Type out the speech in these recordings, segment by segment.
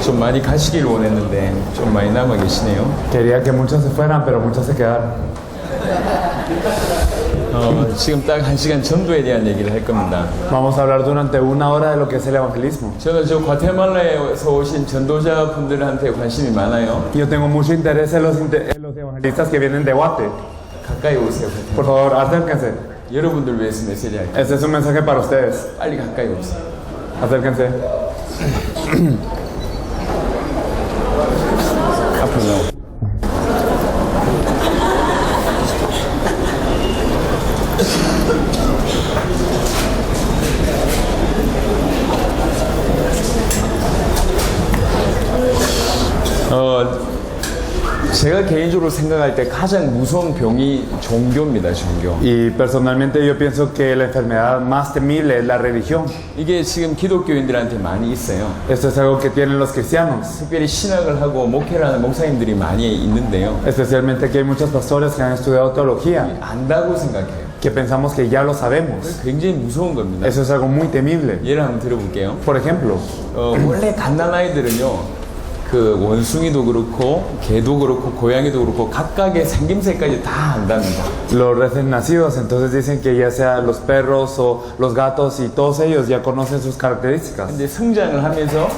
좀 많이 가시길 원했는데 좀 많이 남아 계시네요. Quería que muchos se fueran, pero muchos se quedaron. 지금 딱 1시간 전도에 대한 얘기를 할 겁니다. Vamos a hablar durante una hora de lo que es el evangelismo. 저는 저 과테말라에서 오신 전도자분들한테 관심이 많아요. Yo tengo mucho interés en los evangelistas que vienen de Guate. 가까이 오세요. Por favor, acérquense. 여러분들 위해서 메시지 할게요. Este es un mensaje para ustedes. 빨리 가까이 오세요. Acérquense. 앞으로 나오. 제가 개인적으로 생각할 때 가장 무서운 병이 종교입니다. 종교. Y personalmente yo pienso que la enfermedad más temible es la religión. 이게 지금 기독교인들한테 많이 있어요. Esto es algo que tienen los cristianos. 특별히 신학을 하고 목회를 하는 목사님들이 많이 있는데요. Especialmente que hay muchos pastores que han estudiado teología, 안다고 생각해요. que pensamos que ya lo sabemos. 굉장히 무서운 겁니다. Eso es algo muy temible. 예를 한번 들어볼게요. Por ejemplo, 원래 갓난아이들은요. 그 원숭이도 그렇고 개도 그렇고 고양이도 그렇고 각각의 생김새까지 다 안답니다. los recién nacidos entonces dicen que ya sea los perros o los gatos y todos ellos ya conocen sus características. 근데 성장을 하면서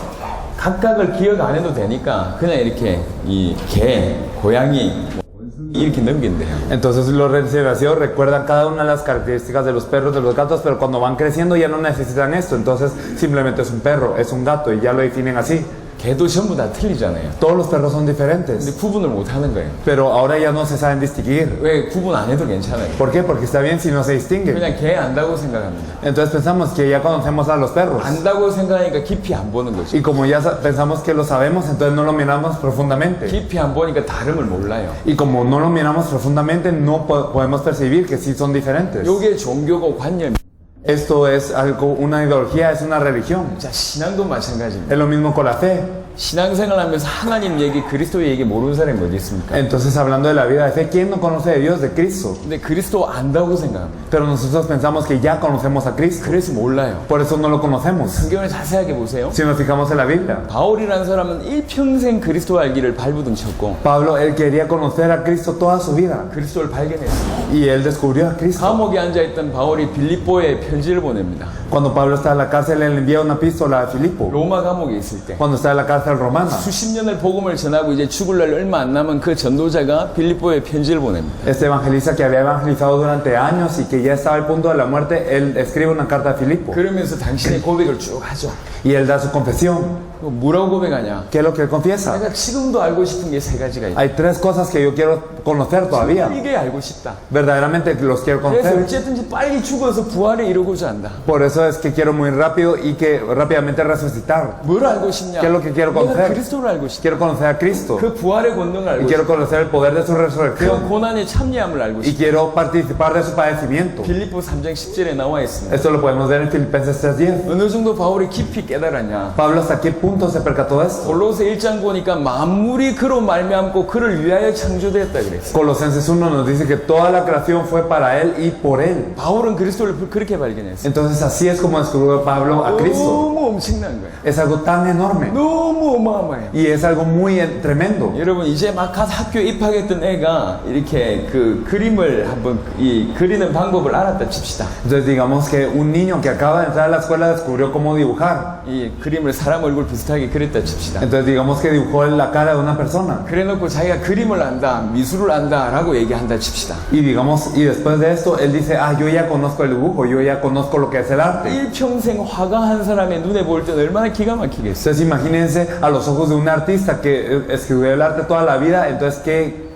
각각을 기억 안 해도 되니까 그냥 이렇게 이 개, 고양이, 원숭이 이렇게 넘긴대요. Entonces los recién nacidos recuerdan cada una de las características de los perros, de los gatos, pero cuando van creciendo ya no necesitan esto. Entonces simplemente es un perro, es un gato y ya lo definen así. 개도 전부 다 틀리잖아요. Todos los perros son 근데 diferentes, 구분을 못 하는 거예요. pero ahora ya no se saben distinguir. 왜 구분 안 해도 괜찮아요. ¿Por qué? Porque está bien si no se distinguen. 그냥 개 안다고 생각합니다. Entonces pensamos que ya conocemos a los perros. 안다고 생각하니까 깊이 안 보는 거죠. Y como ya pensamos que lo sabemos, entonces no lo miramos profundamente. 깊이 안 보니까 다름을 몰라요. Y como no lo miramos profundamente, no podemos percibir que sí son diferentes. 요게 종교고 관념. Esto es algo, una ideología, es una religión. 자, 신앙도 마찬가지입니다. Es lo mismo con la fe. 신앙생활 하면서 하나님 얘기, 그리스도 얘기 모르는 사람이 어디 있습니까? Entonces, hablando de la vida de fe, ¿quién no conoce de Dios, de Cristo? 근데 그리스도 안다고 생각합니다. Pero nosotros pensamos que ya conocemos a Cristo. 그래서 몰라요. Por eso no lo conocemos. 성경을 자세하게 보세요. Si nos fijamos en la Biblia, 바울이라는 사람은 일평생 그리스도 알기를 발부둥 쳤고 Pablo, él quería conocer a Cristo toda su vida. 그리스도를 발견했어요. Y él descubrió a Cristo. 감옥에 앉아있던 바울이 빌립보에 편지를 보냅니다. Cuando Pablo estaba en la cárcel, él envía una epístola a Filipo. 로마 감옥에 있을 때 Cuando estaba en la cárcel romana. 수십 년을 복음을 전하고 이제 죽을 날 얼마 안 남은 그 전도자가 빌립보에 편지를 보냅니다. Este evangelista que había evangelizado durante años y que ya estaba al punto de la muerte, él escribe una carta a Filipo. 그러면서 당신의 고백을 쭉 하죠. Y él da su confesión. 뭐라고 고백하냐? ¿Qué es lo que él confiesa? 내가 지금도 알고 싶은 게 세 가지가 있다. Hay tres cosas que yo quiero conocer todavía. 이게 알고 싶다. Verdaderamente los quiero 그래서 conocer. 어쨌든지 빨리 죽어서 부활을 이루고자 한다. Por eso es que quiero muy rápido y que rápidamente resucitar. 뭘 알고 싶냐? ¿Qué es lo que quiero 내가 conocer? 그리스도를 알고 싶다. Quiero conocer a Cristo. 그 부활의 권능을 Y 알고 quiero 싶다. conocer el poder de su 그 resurrección. 고난의 참여함을 알고 Y 싶다. quiero participar de su padecimiento. 빌립보 3장 10절에 나와 있습니다. Esto lo podemos ver en Filipenses 3:10. 어느 정도 바울이 깊이 깨달았냐? Pablo, ¿hasta qué punto se percató de esto? 골로새 1장 보니까 만물이 그로 말미암고 그를 위하여 창조되었다 그랬어요. Colosenses 1 nos dice que toda la creación fue para él y por él. 바울은 그리스도를 그렇게 발견했어요. Entonces así es como descubrió Pablo a Cristo. 너무 엄청난 거예요. Es algo tan enorme 너무 어마어마해요. y es algo muy tremendo. 여러분 이제 막 학교 입학했던 애가 이렇게 그 그림을 한번 이 그리는 방법을 알았다 칩시다. Entonces digamos que un niño que acaba de entrar a la escuela descubrió cómo dibujar. 이 그림을 사람 얼굴 비슷하게 그렸다 칩시다. Entonces digamos que dibujó la cara de una persona. 그래놓고 자기가 그림을 안다, 미술을 안다라고 얘기한다 칩시다. Y digamos, y después de esto él dice, yo ya conozco el dibujo, yo ya conozco lo que es el arte. 일평생 화가한 사람의 눈에 볼 때 얼마나 기가 막히겠어요. Entonces imagínense a los ojos de un artista que escribió el arte toda la vida, entonces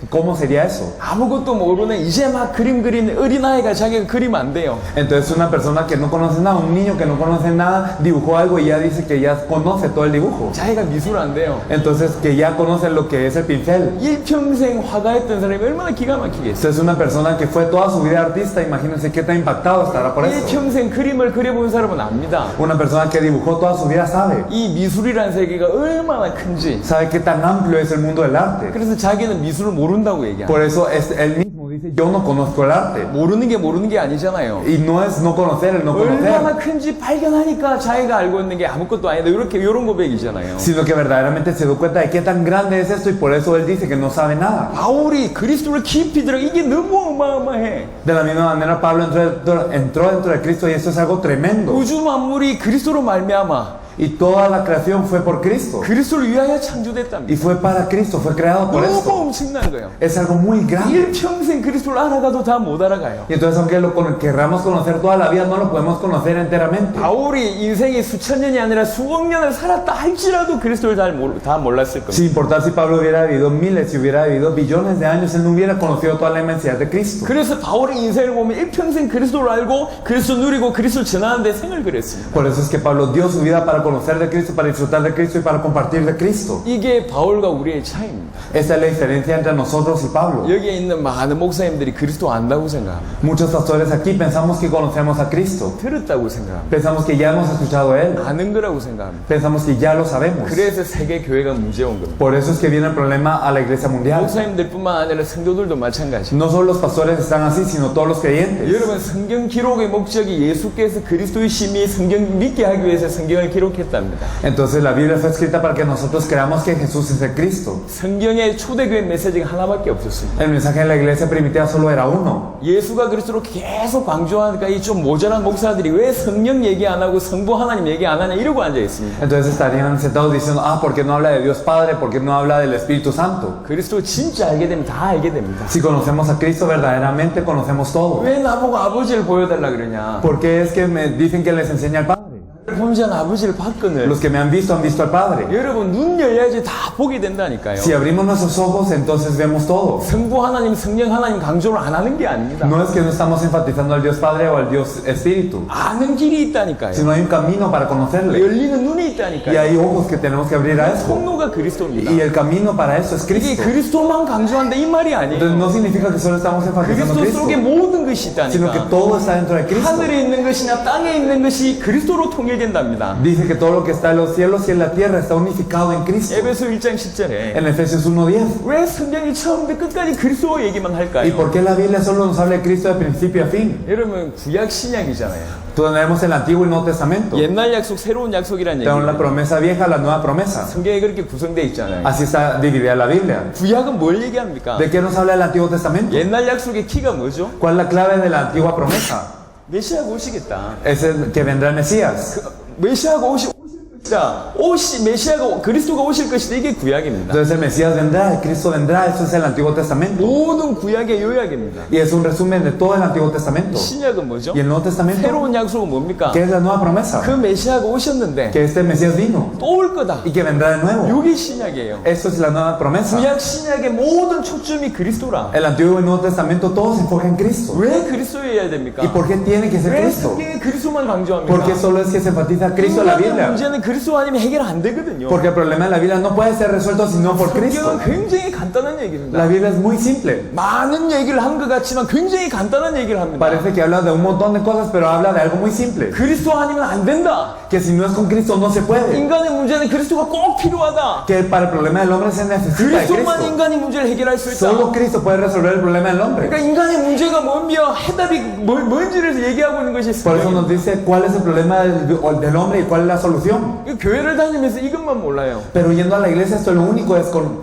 ¿cómo sería eso? 아무것도 모르는 이제 막 그림 그리는 어린아이가 자기가 그리면 안 돼요. Entonces una persona que no conoce nada, un niño que no conoce nada, dibujó algo y ya dice que ya conoce todo el dibujo. 자기가 미술 안 돼요. Entonces que ya conoce lo que es el pincel. 일평생 화가했던 사람이 얼마나 기가 막히겠어요. Entonces una persona que fue toda su vida artista, imagínense qué tan impactado estará por eso. 일평생 그림을 그려본 사람은 압니다. Una persona que dibujó toda su vida sabe. 이 미술이라는 세계가 얼마나 큰지. Sabe qué tan amplio es el mundo del arte. 그래서 자기는 미술을 모른다고 얘기합니다. Por eso él mismo dice dice, yo no conozco el arte. 모르는 게 아니잖아요. Y no es no conocer el no 얼마나 conocer, 큰지 발견하니까 자기가 알고 있는 게 아무것도 아니다. 이런 고백이잖아요. sino que verdaderamente se dio cuenta de qué tan grande es esto y por eso él dice que no sabe nada. 바울이 그리스도를 깊이 들어 이게 너무 어마어마해. De la misma manera Pablo entró dentro de Cristo y esto es algo tremendo. 우주 만물이 그리스도로 말미암아 Y toda la creación fue por Cristo. 그리스도를 위하여 창조됐답니다. Y fue para Cristo, fue creado por 너무 esto. 엄청난 거예요. Es algo muy grande. 일평생 그리스도를 알아가도 다 못 알아가요. Y entonces aunque querramos conocer toda la vida, no lo podemos conocer enteramente. 바울이 인생이 수천 년이 아니라 수억 년을 살았다 할지라도 그리스도를 다 몰랐을 겁니다. Sin importar si Pablo hubiera vivido miles, si hubiera vivido billones de años, él no hubiera conocido toda la inmensidad de Cristo. 그래서 바울의 인생을 보면 일평생 그리스도를 알고 그리스도 누리고 그리스도 전하는 데 생을 그랬습니다. Por eso es que Pablo dio su vida para conocer de Cristo, para disfrutar de Cristo y para compartir de Cristo. 이게 바울과 우리의 차이입니다. Esa es la diferencia entre nosotros y Pablo. 여기에 있는 많은 목사님들이 그리스도 안다고 생각합니다. Muchos pastores aquí pensamos que conocemos a Cristo. 들었다고 생각합니다. Pensamos que ya hemos escuchado a Él. 아는 거라고 생각합니다. Pensamos que ya lo sabemos. 그래서 세계 교회가 문제 온 겁니다. Por eso es que viene el problema a la iglesia mundial. 목사님들뿐만 아니라 성도들도 마찬가지. No solo los pastores están así, sino todos los creyentes. 여러분 성경 기록의 목적이 예수께서 그리스도의 심히 성경 믿게 하기 위해서 성경을 기록했답니다. Entonces la Biblia fue escrita para que nosotros creamos que Jesús es el Cristo. 성경의 초대교회 메시지가 하나밖에 없었습니다. El mensaje de la iglesia primitiva solo era uno. 예수가 그리스도로 계속 강조하니까 이 좀 모자란 목사들이 왜 성령 얘기 안 하고 성부 하나님 얘기 안 하냐 이러고 앉아 있습니다. Entonces estarían sentados diciendo, ¿por qué no habla de Dios Padre? ¿Por qué no habla del Espíritu Santo? 그리스도 진짜 알게 되면 다 알게 됩니다. Si conocemos a Cristo verdaderamente, conocemos todo. 왜 나보고 아버지를 보여달라 그러냐? ¿Por qué es que me dicen que les enseña al Padre? 본전 아버지를 봤거늘. Los que me han visto al Padre. 여러분 눈 열려야지 다 보게 된다니까요. Si abrimos nuestros ojos, entonces vemos todo. 성부 하나님, 성령 하나님 강조를 안 하는 게 아닙니다. No es que no estamos enfatizando al Dios Padre o al Dios Espíritu, 아는 길이 있다니까요. sino hay un camino para conocerle. 열리는 눈이 Y 있다니까요. hay ojos que tenemos que abrir a eso. 통로가 그리스도입니다. Y el camino para eso es 이게 Cristo. 그리스도만 강조한다 이 말이 Entonces 아니에요. no significa que solo estamos enfatizando 그리스도 Cristo, 속에 모든 것이 sino que 있다니까. todo está dentro de Cristo. 하늘에 있는 것이나 땅에 있는 것이 그리스도로 통일된답니다. Dice que todo lo que está en los cielos y en la tierra está unificado en Cristo. 에베소 1장 10절에 En Efesios 1:10. 왜 성경이 처음부터 끝까지 그리스도 얘기만 ¿Y 할까요? por qué la Biblia solo nos habla de Cristo de principio a fin? 여러분 구약 신약이잖아요. Tenemos el Antiguo y Nuevo Testamento. 옛날 약속 새로운 약속이라는 Tenemos la 얘기예요. promesa vieja, la nueva promesa. 성경에 그렇게 구성되어 있잖아요. Así está dividida la Biblia. 구약은 뭘 얘기합니까? ¿De qué nos habla el Antiguo Testamento? 옛날 약속의 키가 뭐죠? ¿Cuál es la clave de la antigua promesa? 메시아가 오시겠다. Es el que vendrá el Mesías. 메시아가 오시다. 메시아가 그리스도가 오실 것이다. 이게 구약입니다. Entonces el Mesías vendrá, el Cristo vendrá. Eso es el Antiguo Testamento. 모든 구약의 요약입니다. Y es un resumen de todo el Antiguo Testamento. 신약은 뭐죠? ¿Y el Nuevo Testamento? 새로운 약속은 뭡니까? ¿Qué es la nueva 그 promesa? 메시아가 오셨는데 Que este Mesías vino 또 올 거다. y que vendrá de nuevo. 이게 신약이에요. Eso es la nueva promesa. 구약 신약의 모든 초점이 그리스도라. El Antiguo y Nuevo Testamento todo se enfoca en Cristo. 왜 그리스도여야 됩니까? ¿Y por qué tiene que ser 왜 Cristo? 성경에 그리스도만 강조합니까? Porque solo es que se enfatiza a Cristo en la 인간의 Biblia. 문제는 그리스도 아니면 해결 안 되거든요. Porque el problema de la Biblia no puede ser resuelto sino por Cristo. 성경은 굉장히 간단한 La 얘기입니다. Biblia es muy simple. 많은 얘기를 한 것 같지만 굉장히 간단한 얘기를 합니다. Parece que habla de un montón de cosas, pero habla de algo muy simple. 그리스도 아니면 안 된다. Que si no es con Cristo no se puede. 인간의 문제는 그리스도가 꼭 필요하다. Que para el problema del hombre se necesita de 그리스도만 Cristo. 인간의 문제를 해결할 수 있다. Solo Cristo puede resolver el problema del hombre. 그러니까 인간의 문제가 뭐며 해답이 뭔지를 얘기하고 있는 것이 Por eso 성경입니다. nos dice cuál es el problema del hombre y cuál es la solución. 교회를 다니면서 이것만 몰라요. Pero yendo a la iglesia esto es lo único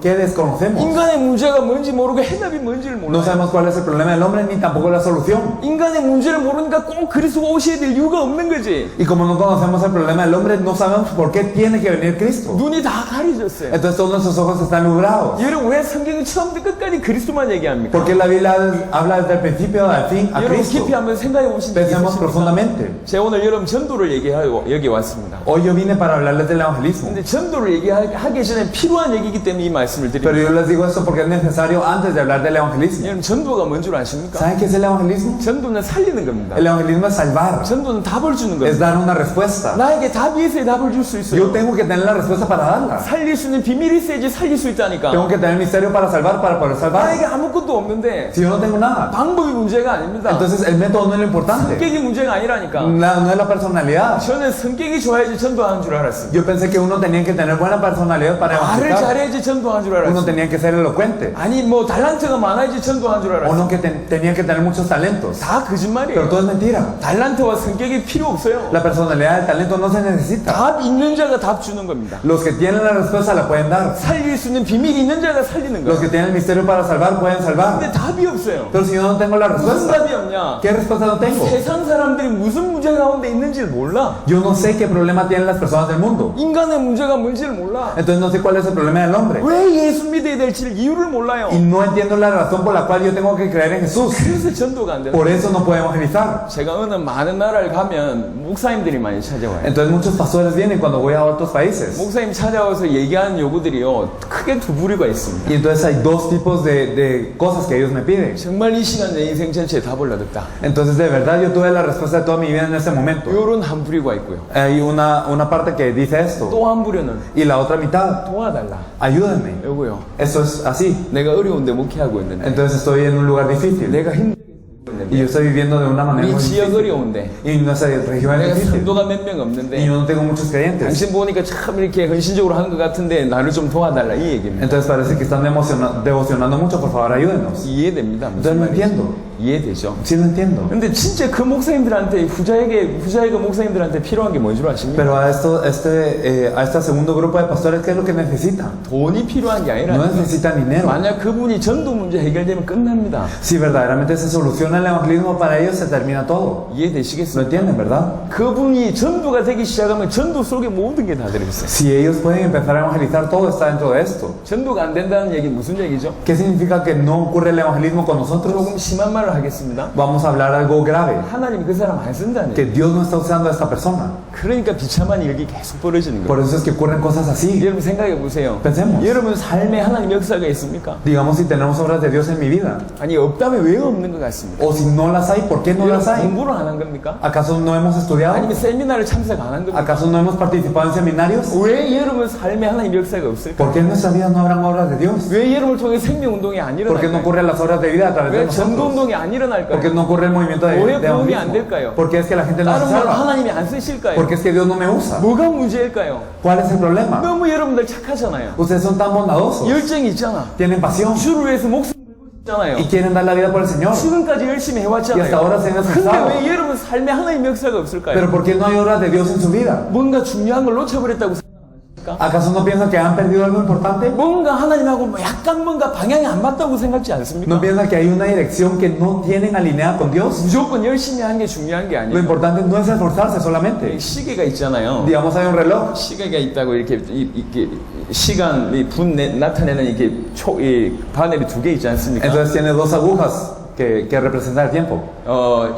que desconocemos. 인간의 문제가 뭔지 모르고 해답이 뭔지를 No 몰라요. sabemos cuál es el problema del hombre ni tampoco la solución. 인간의 문제를 모르니까 꼭 그리스도가 오셔야 될 이유가 없는 거지. Y como no conocemos el problema del hombre, no sabemos por qué tiene que venir Cristo. 눈이 다 가려졌어요. Entonces todos nuestros ojos están nublados. 여러분 왜 성경은 처음부터 끝까지 그리스도만 얘기합니까? Porque la Biblia habla desde el principio al fin a 여러분 Cristo. 깊이 한번 생각해 보신 적 Pensemos 있으십니까? profundamente. 제가 오늘 여러분 전도를 얘기하고 여기 왔습니다. Hoy yo vine para hablarles del evangelismo. 근데 전도를 얘기하기 전에 필요한 얘기이기 때문에 이 말씀을 드립니다. Pero yo les digo esto porque es necesario antes de hablar del evangelismo. 여러분 전도가 뭔 줄 아십니까? ¿Saben qué es el evangelismo? 전도는 살리는 겁니다. El evangelismo es salvar, 전도는 답을 주는 es 겁니다. dar una respuesta. 나에게 답이 있어야 답을 줄 수 있어요. Yo tengo que tener la respuesta para darla. 살릴 수 있는 비밀이 있어야지 살릴 수 있다니까. Tengo que tener el misterio para salvar, para poder 나에게 salvar. 아무것도 없는데 Si yo no tengo nada, 방법이 문제가 아닙니다. entonces el método no es lo importante. 성격이 문제가 아니라니까. No es la personalidad. 저는 성격이 좋아야지 전도하는 줄 알았습니다. Yo pensé que uno tenía que tener buena personalidad para 말을 evangelizar. 잘해야지 전도한 줄 Uno 알았습니다. tenía que ser elocuente. 아니 뭐 달란트가 많아야지 전도한 줄 알았습니다. Uno que tenía que tener muchos talentos. 다 Pero 거짓말이에요. todo es mentira. 달란트와 성격이 필요 없어요. La personalidad del talento no se necesita. 답 있는 자가 답 주는 겁니다. Los que tienen la respuesta la pueden dar. 살릴 수 있는 비밀이 있는 자가 살리는 Los 거예요. que tienen el misterio para salvar pueden salvar. 근데 답이 없어요. Pero si yo no tengo la 무슨 respuesta, 답이 없냐? ¿qué respuesta no tengo? 세상 사람들이 무슨 문제 가운데 있는지를 몰라. Yo no sé qué problema tienen las personas del mundo. 인간의 문제가 뭔지를 몰라. Entonces no sé cuál es el problema del hombre. 왜 예수 믿어야 될지 이유를 몰라요. Y no entiendo la razón por la cual yo tengo que creer en Jesús. 그래서 전도가 안 되는 Por 거예요. eso no puedo evangelizar. 제가 어느 많은 나라를 가면 목사님들이 많이 찾아와요. Entonces muchos pastores vienen cuando voy a otros países. 목사님 찾아와서 얘기하는 요구들이요 크게 두 부류가 있습니다. Y entonces hay dos tipos de cosas que ellos me piden. 정말 이 시간 내 인생 전체에 답을 얻었다. Entonces de verdad yo tuve la respuesta de toda mi vida en ese momento. 요런 한 부류가 있고요. Hay una parte que dice esto. 또 한 부류는 Y la otra mitad, 도와달라. ayúdenme. 요거요. Eso es así. 내가 어려운데 목회하고 있는데 Entonces estoy en un lugar difícil. 내가 힘들게 Y yo estoy viviendo de una manera 이 muy 지역 difícil. 어려운데 Y nuestra región 내가 es difícil. 성도가 몇 명 Y 없는데 yo no tengo muchos creyentes. 당신 보니까 참 이렇게 헌신적으로 하는 것 같은데 나를 좀 도와달라 이 얘기입니다. Entonces parece que están devocionando mucho. Por favor, ayúdenos. 이해됩니다. Entonces 무슨 lo 말인지. entiendo. 이해되죠? Sí lo entiendo. 근데 진짜 그 목사님들한테 후자에게 목사님들한테 필요한 게 뭔 줄 아십니까? Pero a este segundo grupo de pastores, ¿qué es lo que necesitan? 돈이 필요한 게 아니라 No necesitan dinero. 만약 그분이 전도 문제 해결되면 끝납니다. Si verdaderamente se soluciona el evangelismo para ellos, se termina todo. ¿Lo 이해되시겠습니까? entienden, verdad? 그분이 전도가 되기 시작하면 전도 속에 모든 게 다 들어있어요. Si ellos pueden empezar a evangelizar, todo está dentro de esto. 전도가 안 된다는 얘기 무슨 얘기죠? ¿Qué significa que no ocurre el evangelismo con nosotros? 조금 심한 말을 하겠습니다. Vamos a hablar algo grave. 하나님 그 사람 안 쓴다는 Que 얘기. Dios no está usando a esta persona. 그러니까 비참한 일이 계속 벌어지는 Por 거예요. eso es que ocurren cosas así. 여러분 생각해 보세요. Pensemos. 여러분 삶에 하나님 역사가 있습니까? Digamos si tenemos obras de Dios en mi vida. 아니 없다면 왜 없는 것 같습니까? O si no las hay, ¿por qué no las hay? 공부를 안 한 겁니까? ¿Acaso no hemos estudiado? 아니면 세미나를 참석 안 한 겁니까? ¿Acaso no hemos participado en seminarios? 왜 여러분 삶에 하나님 역사가 없을까? ¿Por qué en nuestra vida no habrán obras de Dios? 왜 여러분을 통해 생명운동이 안 ¿Por qué no 일어날까요? ocurren las obras de vida a través de 왜 nosotros? 전도운동이 안 ¿Por qué 일어날까요? no ocurre el movimiento de 왜 도움이 안 evangelismo? 될까요? ¿Por qué es que la gente no se 다른 말 salva? 하나님이 안 쓰실까요? ¿Por qué es que Dios no me usa? 뭐가 문제일까요? ¿Cuál es el problema? 너무 여러분들 착하잖아요. Ustedes son tan bondadosos, 열정이 있잖아. tienen pasión 주를 위해서 목숨 걸고 있잖아요. y quieren dar la vida por el Señor. 지금까지 열심히 Y hasta 해왔잖아요. ahora se han 근데 esforzado. 왜 여러분 삶에 하나님 역사가 없을까요? Pero ¿por qué no hay obras de Dios en su vida? 뭔가 중요한 걸 놓쳐버렸다고 생각하십니까? ¿Acaso no piensan que han perdido algo importante? 뭔가 하나님하고 뭐 약간 뭔가 방향이 안 맞다고 생각지 않습니까? ¿No piensan que hay una dirección que no tienen alineada con Dios? 무조건 열심히 하는 게 중요한 게 Lo 아니에요. importante no es esforzarse solamente. 시계가 있잖아요. Digamos, hay un reloj 시계가 있다고 이렇게 시간 나타내는 이게 이 바늘이 두 개 있지 않습니까? entonces tiene dos agujas que representan el tiempo.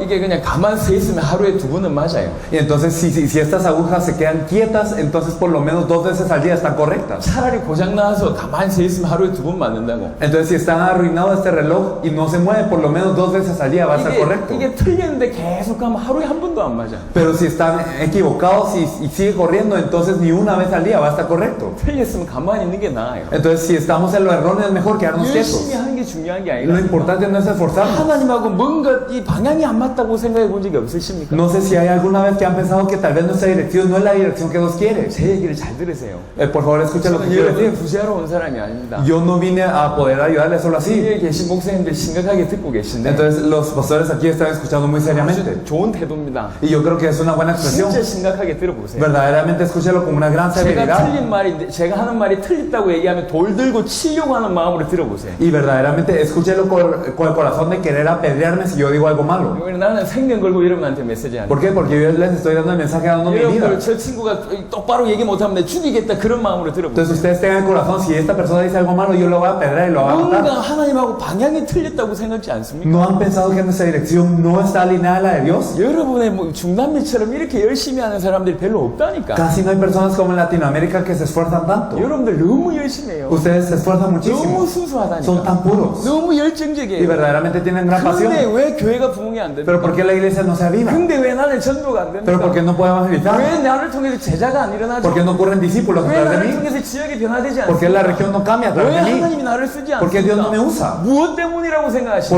이게 그냥 가만 서 있으면 하루에 두 번은 맞아요. Y entonces si estas agujas se quedan quietas, entonces por lo menos 2 veces al día están correctas. 차라리 고장 나서 가만히 서 있으면 하루에 두 번 맞는다고. Entonces si está arruinado este reloj y no se mueve, por lo menos 2 veces al día va a estar correcto. 이게 틀렸는데 계속 가면 하루에 한 번도 안 맞아. Pero si están equivocados y sigue corriendo, entonces ni una vez al día va a estar correcto. 틀렸으면 가만히 있는 게 나아요. Entonces si estamos en lo erróneo es mejor quedarnos 열심히 quietos. 하는 게 중요한 게 Lo 아니라 importante no es esforzarnos. 하나님하고 뭔가 이 방향이 안 맞다고 생각해 본 적이 없으십니까? No sé si hay alguna vez que han pensado que tal vez nuestra dirección no es la dirección que Dios quiere. 제 얘기를 잘 들으세요. Por favor, escuchen lo que 저는 quiero 여러분을 decir. 구제하러 온 사람이 아닙니다. Yo no vine a poder ayudarles solo así. 여기에 계신 목사님들 심각하게 듣고 계신데 Entonces los pastores aquí están escuchando muy seriamente. 아주 좋은 태도입니다. Y yo creo que es una buena expresión. 진짜 심각하게 들어보세요. Verdaderamente escúchelo con una gran 제가 severidad. 틀린 말이 제가 하는 말이 틀렸다고 얘기하면 돌 들고 치려고 하는 마음으로 들어보세요. Y verdaderamente escúchelo con el corazón de querer apedrearme si yo digo algo malo. 왜냐면 나는 생명 걸고 여러분한테 메시지 하는 ¿Por qué? Porque yo les estoy dando el mensaje dando mi vida. 여러분들 저 친구가 똑바로 얘기 못하면 내 죽이겠다 그런 마음으로 들어보세요. Entonces ustedes tengan el corazón, si esta persona dice algo malo, yo lo voy a apedrear y lo voy a 뭔가 matar. 하나님하고 방향이 틀렸다고 생각지 않습니까? ¿No han pensado que nuestra dirección no está alineada a la de Dios? 여러분의 뭐 중남미처럼 이렇게 열심히 하는 사람들이 별로 없다니까. Casi no hay personas como en Latinoamérica que se esfuerzan tanto. 여러분들 너무 열심히 해요. Ustedes se esfuerzan 너무 muchísimo. 순수하다니까. Son tan puros. 너무 Y 열정적이에요. verdaderamente tienen gran 근데 pasión. 왜 교회가 부흥이 안 Pero 됩니까? ¿por qué la iglesia no se aviva? 근데 왜 나는 전도가 안 Pero ¿por 됩니까? qué no puedo evangelizar? 왜 나를 통해서 제자가 안 일어나죠? ¿Por qué no ocurren discípulos a 왜 través de 나를 mí? 통해서 지역이 변화되지 ¿Por qué la 않습니까? región no cambia a 왜 través de mí? 하나님이 나를 쓰지 ¿Por qué Dios no me 않습니까? usa? 무엇 때문이라고 ¿Por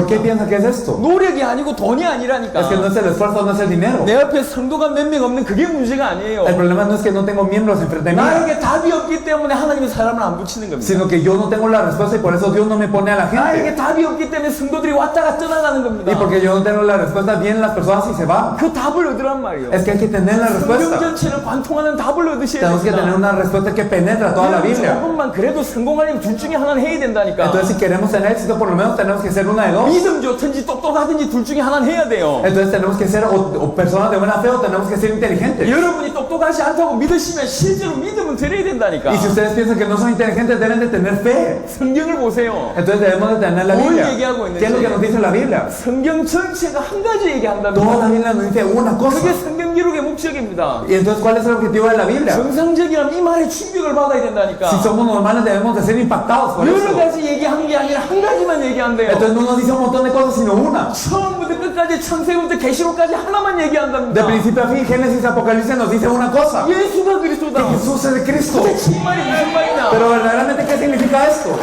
qué 생각하십니까? piensa que es esto? 노력이 아니고 돈이 Es que 아니라니까. no es el esfuerzo, no es el dinero. 내 앞에 성도가 몇 명 없는 그게 문제가 아니에요. El problema no es que no tengo miembros enfrente de mí, 나에게 답이 없기 때문에 하나님이 사람을 안 붙이는 겁니다. sino que yo no tengo la respuesta y por eso Dios no me pone a la gente. 나에게 답이 없기 때문에 성도들이 왔다가 떠나가는 겁니다. Y porque yo no tengo la respuesta, vienen las personas y se van. 그 답을 얻으란 말이에요. Es que hay que tener la 성경 respuesta. 전체를 관통하는 답을 얻으셔야 Tenemos que tener 됩니다. una respuesta que penetra toda la Biblia. 조금만 그래도 성공하려면 둘 중에 하나는 해야 된다니까. Entonces, si queremos tener éxito, por lo menos tenemos que ser una de dos. 믿음 좋든지 똑똑하든지 둘 중에 하나는 해야 돼요. Entonces, tenemos que ser o personas de buena fe o tenemos que ser inteligentes. 여러분이 똑똑하지 않다고 믿으시면 실제로 믿음은 드려야 된다니까. Y si ustedes piensan que no son inteligentes, deben de tener fe. 성경을 보세요. Entonces, debemos de tener la 뭘 Biblia. 얘기하고 ¿Qué es lo que nos dice la Biblia? 성경 전체가 한 가지 Toda la 얘기한답니다. Biblia nos dice una 그게 cosa. 성경 기록의 목적입니다. Y entonces, ¿cuál es el objetivo de la Biblia? 정상적이라면 이 말에 충격을 받아야 된다니까. Si somos normales, debemos de ser impactados por 여러 eso. 가지 얘기한 게 아니라 한 가지만 얘기한대요. Entonces, no nos dice un montón de cosas, sino una. 처음부터 끝까지 창세부터 계시록까지 하나만 De 얘기한답니다. principio a fin, Génesis, Apocalipsis nos dice una cosa. 예수가 Que 그리스도다. Jesús es el Cristo. 정말이 무슨 말이냐? Pero verdaderamente, ¿qué significa esto?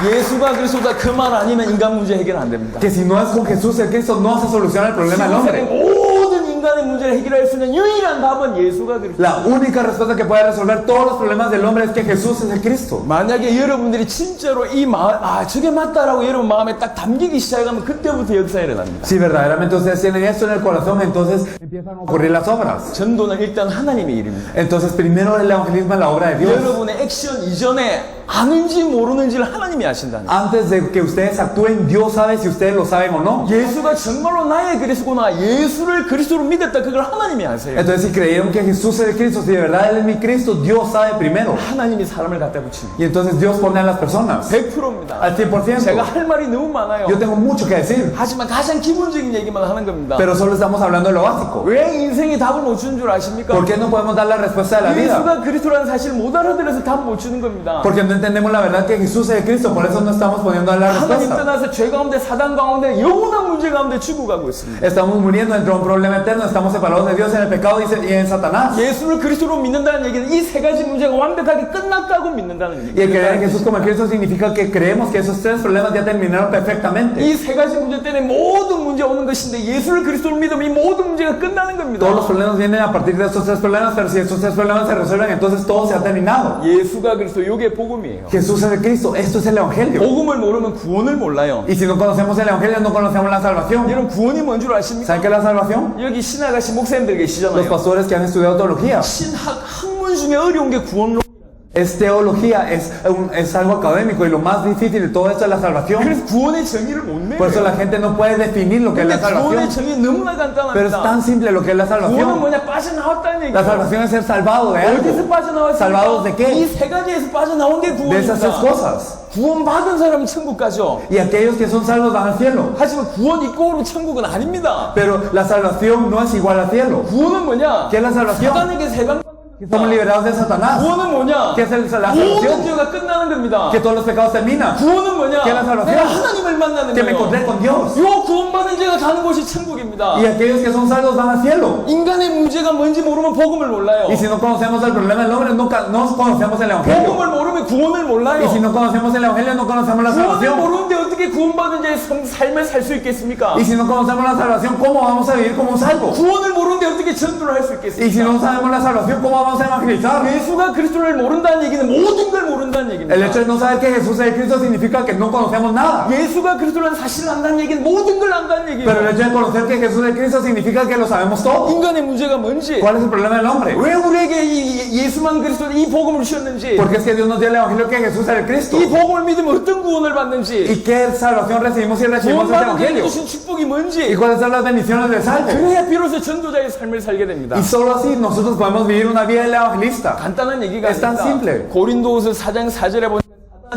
예수가 그리스도다 그 말 아니면 인간 문제 해결 안 됩니다. Que si no es con Jesús el Cristo, no se soluciona el problema del 세상의 hombre. 모든 인간의 문제를 해결할 수 있는 유일한 답은 예수가 그리스도. La única respuesta que puede resolver todos los problemas del hombre es que Jesús es el Cristo. 만약에 여러분들이 진짜로 이 마음, 저게 맞다라고 여러분 마음에 딱 담기기 시작하면 그때부터 역사가 일어납니다. Si verdaderamente ustedes tienen esto en el corazón, entonces empiezan a ocurrir las obras. 전도는 일단 하나님의 일입니다. Entonces, primero el evangelismo es la obra de Dios. 여러분의 액션 이전에 아는지 모르는지를 하나님이 아신다는 거예요. Antes de que ustedes actúen, Dios sabe si ustedes lo saben o no. 예수가 정말로 나의 그리스도구나, 예수를 그리스도로 믿었다, 그걸 하나님이 아세요. Entonces, si creyeron que Jesús es el Cristo, si de verdad Él es mi Cristo, Dios sabe primero. 하나님이 사람을 갖다 붙입니다. Y entonces Dios pone a las personas 100%입니다. al 100%. 제가 할 말이 너무 많아요. Yo tengo mucho que decir, 하지만 가장 기본적인 얘기만 하는 겁니다. pero solo estamos hablando de lo básico. 왜 인생이 답을 못 주는 줄 아십니까? ¿Por qué no podemos dar la respuesta de la vida? 예수가 그리스도라는 사실을 못 알아들어서 답 못 주는 겁니다. Porque no entendemos la verdad que Jesús es el Cristo, por eso no estamos poniendo la 하나님 respuesta. 떠나서 죄 가운데 사단 가운데 영원한 문제 가운데 죽어가고 있습니다. Estamos muriendo dentro de un problema eterno, estamos separados de Dios en el pecado y en Satanás. 예수를 그리스도로 믿는다는 얘기는 이 세 가지 문제가 완벽하게 끝났다고 믿는다는 Y el creer en 얘기입니다. Jesús como el Cristo significa que creemos que esos tres problemas ya terminaron perfectamente. 이 세 가지 문제 때문에 모든 문제 오는 것인데 예수를 그리스도로 믿으면 이 모든 문제가 끝나는 겁니다. Todos los problemas vienen a partir de estos tres problemas, pero si estos tres problemas se resuelven, entonces todo se ha terminado. 예수가 그리스도, 이게 복음이에요. Jesús es el Cristo, esto es el Evangelio. 복음을 모르면 구원을 몰라요. Y si no conocemos el Evangelio, no conocemos la salvación. 여러분 구원이 뭔 줄 아십니까? ¿Saben qué es la salvación? 여기 신학아시 목사님들 Los 계시잖아요. pastores que han estudiado teología. 신학 학문 중에 어려운 게 구원론. Es teología, es algo académico y lo más difícil de todo esto es la salvación. 그래서 구원의 정의를 못 Por eso 내요. la gente no puede definir lo que es 근데 la 구원의 salvación. 정의 너무나 Pero es 간단합니다. tan simple lo que es la 구원은 salvación. 뭐냐? 빠져나왔다는 La 얘기예요. salvación es ser salvado de 어디서 algo. 빠져나왔습니까? Salvados de qué? 이 세 가지에서 빠져나온 게 De esas tres 구원입니다. cosas. 구원 받은 사람은 천국 가죠. Y aquellos que son salvos van al cielo. 하지만 구원 이꼬로 천국은 아닙니다. Pero la salvación no es igual al cielo. 구원은 뭐냐? ¿Qué es la salvación? 사단에게 세방. Que somos liberados de Satanás. 구원은 뭐냐? ¿Qué es la 모든 salvación? 죄가 끝나는 겁니다. Que todos los pecados terminan. 구원은 뭐냐? ¿Qué es la salvación? 내가 하나님을 만나는 Que me 거예요. encontré con Dios. 요 구원받은 자가 가는 곳이 천국입니다. Y aquellos que son salvos van al cielo. 인간의 문제가 뭔지 모르면 복음을 몰라요. Y si no conocemos el problema del hombre, nunca no conocemos el Evangelio. 복음을 모르면 구원을 몰라요. Y si no conocemos el Evangelio, no conocemos la 구원을 salvación. 모르는데 어떻게 구원받은 자의 삶을 살 수 있겠습니까? Y si no conocemos la salvación, ¿cómo vamos a vivir como un salvo? 구원을 모르는데 어떻게 전도를 할 수 Y si 있겠습니까? no sabemos la salvación, ¿cómo vamos a evangelizar? 예수가 그리스도를 모른다는 얘기는 모든 걸 모른다는 El 얘기입니다. hecho de no saber que Jesús es el Cristo significa que no conocemos nada. 예수가 그리스도라는 사실을 안다는 얘기는 모든 걸 안다는 Pero el 얘기예요. hecho de conocer que Jesús es el Cristo significa que lo sabemos todo. 인간의 문제가 뭔지, ¿Cuál es el problema del hombre? 왜 우리에게 이 예수만 그리스도 이 복음을 주셨는지, Porque es que Dios nos dio el Evangelio que Jesús es el Cristo. 이 복음을 믿으면 어떤 구원을 받는지, ¿Y qué salvación recibimos si recibimos el 구원받은 자에게 Evangelio? 주신 축복이 ¿Y 뭔지, cuáles son las bendiciones del salvo? 그래야 비로소 전도자의 삶을 살게 됩니다. Y solo así nosotros podemos vivir una vida del evangelista. 간단한 얘기가 Es tan 아닙니다. simple. 고린도후서 4장 4절에 보면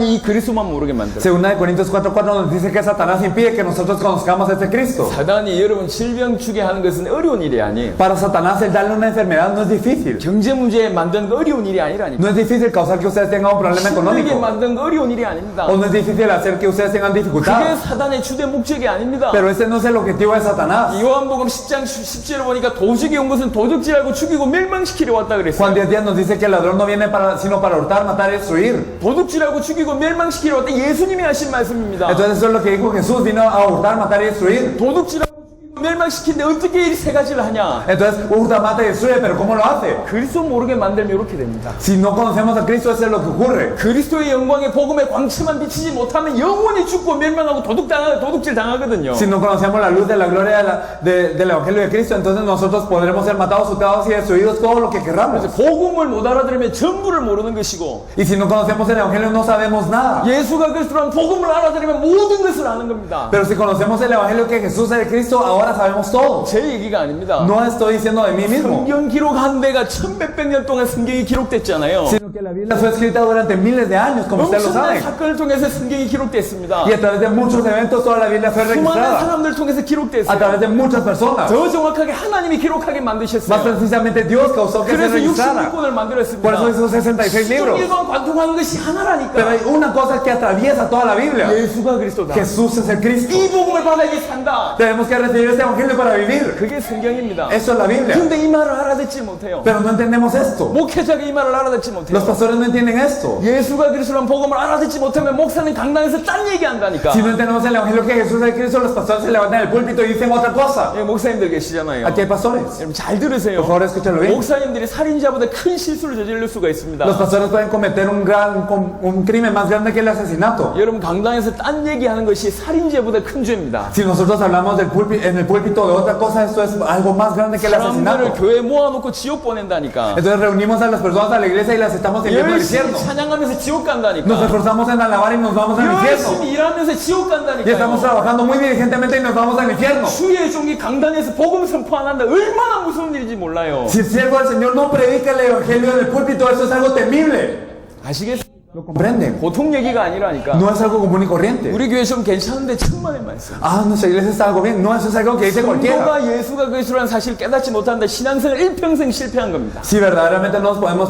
이 그리스도만 모르게 만들어요. Segunda de Corintios 4:4 nos dice que Satanás impide que nosotros conozcamos a este Cristo. 사단이 여러분 질병 주게 하는 것은 어려운 일이 아니에요. Para Satanás el darle una enfermedad no es difícil. 경제 문제 만드는 거 어려운 일이 아니라니까. No es difícil causar que ustedes tengan un problema 힘들게 económico. 만드는 거 어려운 일이 아닙니다. O no es difícil hacer que ustedes tengan 그게 dificultades. 사단의 주된 목적이 아닙니다. Pero ese no es el objetivo de Satanás. 요한복음 10장 10절을 보니까 도적이 온 것은 도둑질하고 죽이고 멸망시키려 왔다 그랬어요. Juan 10:10 nos dice que el ladrón no viene sino para hurtar, matar y destruir. 도둑질하고 죽이고 멸망시키려 왔다. 예수님이 하신 말씀입니다. Entonces eso es lo que dijo Jesús, vino a hurtar, matar y destruir. 도둑질하고 죽이고 멸망시키는데 어떻게 이 세 가지를 하냐? Entonces hurta, mata y destruye, pero ¿cómo lo hace? 그리스도 모르게 만들면 이렇게 됩니다. Si no conocemos a Cristo, eso es lo que ocurre. 그리스도의 영광의 복음의 광채만 비치지 못하면 영원히 죽고 멸망하고 도둑질 당하거든요. Si no conocemos la luz de la gloria del Evangelio de Cristo, entonces nosotros podremos ser matados, hurtados y destruidos todo lo que querramos. 그래서 복음을 못 알아들으면 전부를 모르는 것이고 Y si no conocemos el Evangelio, no sabemos nada. 예수가 그리스도라는 복음을 알아들으면 모든 것을 아는 겁니다. Pero si conocemos el Evangelio que Jesús es el Cristo, ahora sabemos todo. 제 얘기가 아닙니다. No estoy diciendo de mí mismo, 성경 기록 한 대가 1100년 동안 성경이 기록됐잖아요. sino que la Biblia fue escrita durante miles de años, como ustedes lo 엄청난 saben. 사건을 통해서 성경이 기록됐습니다. Y a través de muchos eventos, toda la Biblia fue 수많은 registrada. 사람들 통해서 A 기록됐어요. través de muchas personas. 더 정확하게 하나님이 기록하게 Más 만드셨어요. precisamente Dios causó que se 그래서 registrara. 66권을 만들었습니다. Por eso hizo 66 libros. 시종일관 관통하는 것이 Pero 하나라니까. hay una cosa que atraviesa toda la Biblia. 예수가 그리스도다. Jesús es el Cristo. 이 복음을 받아야지 산다. Tenemos que recibir este Evangelio para vivir. 그게 성경입니다. Eso es la Biblia. 근데 이 말을 알아듣지 못해요. Pero no entendemos esto. 목회자가 이 말을 알아듣지 Los 못해요. pastores no entienden esto. 예수가 그리스도라는 복음을 알아듣지 못하면 목사는 강단에서 딴 얘기한다니까. Si no entendemos el Evangelio que Jesús es el Cristo, los pastores se levantan del púlpito y dicen otra cosa. 예, 목사님들 계시잖아요. Aquí hay pastores. 여러분 잘 들으세요. Por favor, escúchalo bien. 목사님들이 살인자보다 큰 실수를 저지를 수가 있습니다. Los pastores pueden cometer un crimen más grande que el asesinato. 여러분 강단에서 딴 얘기하는 것이 살인죄보다 큰 죄입니다. Si nosotros hablamos en el púlpito de otra cosa, esto es algo más grande que el 사람들을 asesinato. 교회 모아놓고 지옥 보낸다니까. Entonces reunimos a las personas a la iglesia y las estamos enviando al 열심히 infierno. 찬양하면서 지옥 Nos 간다니까. esforzamos en alabar y nos vamos al infierno. 열심히 일하면서 지옥 Y estamos 간다니까. trabajando muy diligentemente y nos vamos al infierno. 주의 종이 강단에서 복음 선포 안 한다. 얼마나 무서운 일인지 몰라요. Si el siervo del Señor no predica el evangelio en el púlpito, eso es algo temible. 아시겠어요? ¿Lo comprenden? 보통 얘기가 아니라니까. No es algo común y corriente. 우리 교회 좀 괜찮은데 천만의 말씀. Ah, nuestra iglesia está algo bien. No, eso es algo que dice cualquiera. 성도가 예수가 그리스도라는 사실을 깨닫지 못한다. 신앙생활 일평생 실패한 겁니다. Si verdaderamente no nos podemos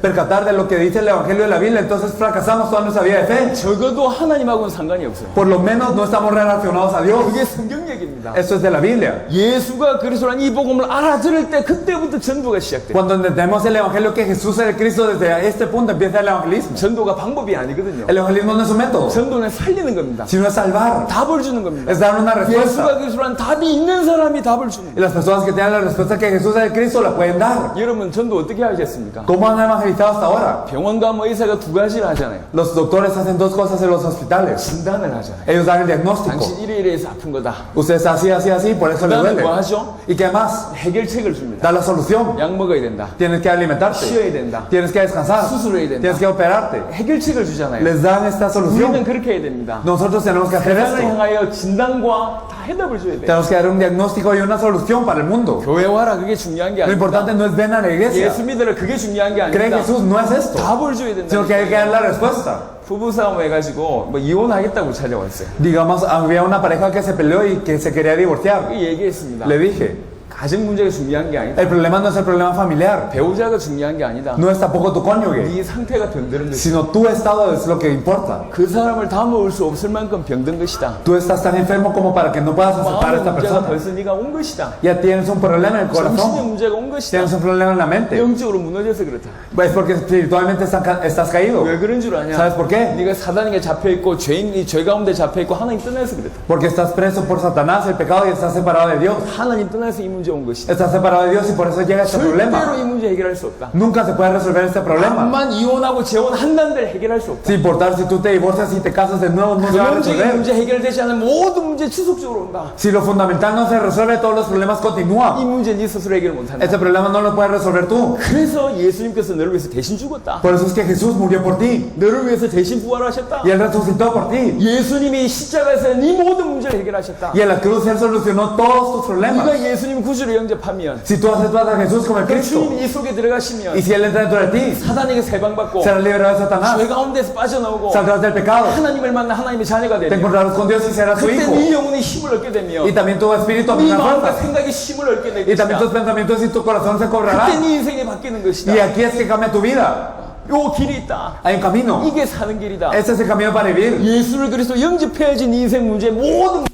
percatar de lo que dice el evangelio de la Biblia, entonces fracasamos toda nuestra vida de fe. 적어도 하나님하고는 상관이 없어요. Por lo menos no estamos relacionados a Dios. 그게 성경 얘기입니다. Eso es de la Biblia. 예수가 그리스도라는 이 복음을 알아들을 때 그때부터 전도가 시작돼요. Cuando entendemos el evangelio que Jesús es el Cristo, desde este punto empieza el evangelismo. 전도가 방법이 아니거든요. El evangelismo no es un método, 전도는 살리는 겁니다. sino es salvar, 답을 주는 겁니다. es dar una 예수가 respuesta. 그리스도라는 답이 있는 사람이 답을 주는 Y 거예요. las personas que tienen la respuesta que Jesús es el Cristo la pueden dar. 여러분 전도 어떻게 하셨습니까? ¿Cómo han evangelizado hasta ahora? 병원 가면 의사가 두 가지를 하잖아요. Los doctores hacen dos cosas en los hospitales. 진단을 하잖아요. Ellos dan el diagnóstico. 당신 이래서 아픈 거다. Usted está así, así, así, por eso le 그다음에 duele. 뭐 하죠? ¿Y qué más? 해결책을 줍니다. Da la solución. 약 먹어야 된다. Tienes que alimentarte. 쉬어야 된다. Tienes que descansar. 수술해야 된다. Tienes que operarte. 해결책을 주잖아요. Les dan esta 우리는 solución. 그렇게 해야 됩니다. Nosotros tenemos que hacer 세상을 esto. 향하여 진단과 다 해답을 줘야 돼요. Tenemos que dar un diagnóstico y una solución para el mundo. 교회 와라 그게 중요한 게 Lo 아닙니다. importante no es ven a la iglesia. 예수 믿으라 그게 중요한 게 Cree en 아닙니다. Jesús, no es esto. 답을 줘야 된다. Sino que hay que dar la respuesta. 부부싸움 해가지고 뭐 이혼하겠다고 찾아왔어요. Digamos, había una pareja que se peleó y que se quería divorciar. 그 얘기했습니다. Le dije, 가정 문제가 중요한 게 아니다. el problema no es el problema familiar. 배우자가 중요한 게 아니다. No es tampoco tu cónyuge. 네 상태가 병드는 것이다. Sino tu estado es lo que importa. 그 사람을 다 먹을 수 없을 만큼 병든 것이다. Tú estás tan enfermo como para que no puedas aceptar a 마음의 esta 문제가 persona. 벌써 네가 온 것이다. Ya tienes un problema en el 정신의 corazón. 문제가 온 것이다. Tienes un problema en la mente. 영적으로 무너져서 그렇다. Es porque espiritualmente estás caído. 왜 그런 줄 아냐? ¿Sabes por qué? 네가 사단에게 잡혀 있고 죄인이 죄 가운데 잡혀 있고 하나님 떠나서 그렇다. Porque estás preso por Satanás, el pecado, y estás separado de Dios. 하나님 떠나서 이 문제 온 것이다. Estás separado de Dios y por eso llega este 절대로 problema. 이 문제 해결할 수 없다. Nunca se puede resolver este problema. 암만 이혼하고 재혼한다는데 해결할 수 없다. Sin importar si tú te divorcias y te casas de nuevo, no se va a 근원적인 resolver. 문제 해결되지 않으면 모든 문제 지속적으로 온다. Si lo fundamental no se resuelve, todos los problemas 이 continúan. 문제 네 스스로 해결 못한다. Este problema no lo puedes resolver tú. 그래서 예수님께서 너를 위해서 대신 죽었다. Por eso es que Jesús murió por ti. 너를 위해서 대신 부활하셨다. Y Él resucitó por ti. 예수님이 십자가에서 네 모든 문제를 해결하셨다. Y en la cruz Él solucionó todos tus problemas. 네가 예수님 구주를 영접하면 Si tú aceptas a Jesús como el 그 Cristo, 주님이 이 속에 들어가시면 y si Él entra dentro de ti, 사단에게 세방받고 serás liberado de 죄 Satanás, 가운데서 빠져나오고 saldrás del pecado, 하나님을 만나 하나님의 자녀가 te 되면 encontrarás con Dios y serás su 그때 hijo. 네 영혼이 힘을 얻게 되며 Y también tu espíritu 네 abrirá 마음과 fuerzas. 생각이 힘을 얻게 될 Y también tus 것이다. pensamientos y tu corazón se 그때 cobrará. 네 인생이 바뀌는 것이다. Y aquí es que cambia tu vida. 요 길이 있다. Hay un camino. 이게 사는 길이다. Ese es el camino para vivir. 예수를 그리스도 영접해야지 네 인생 문제 모든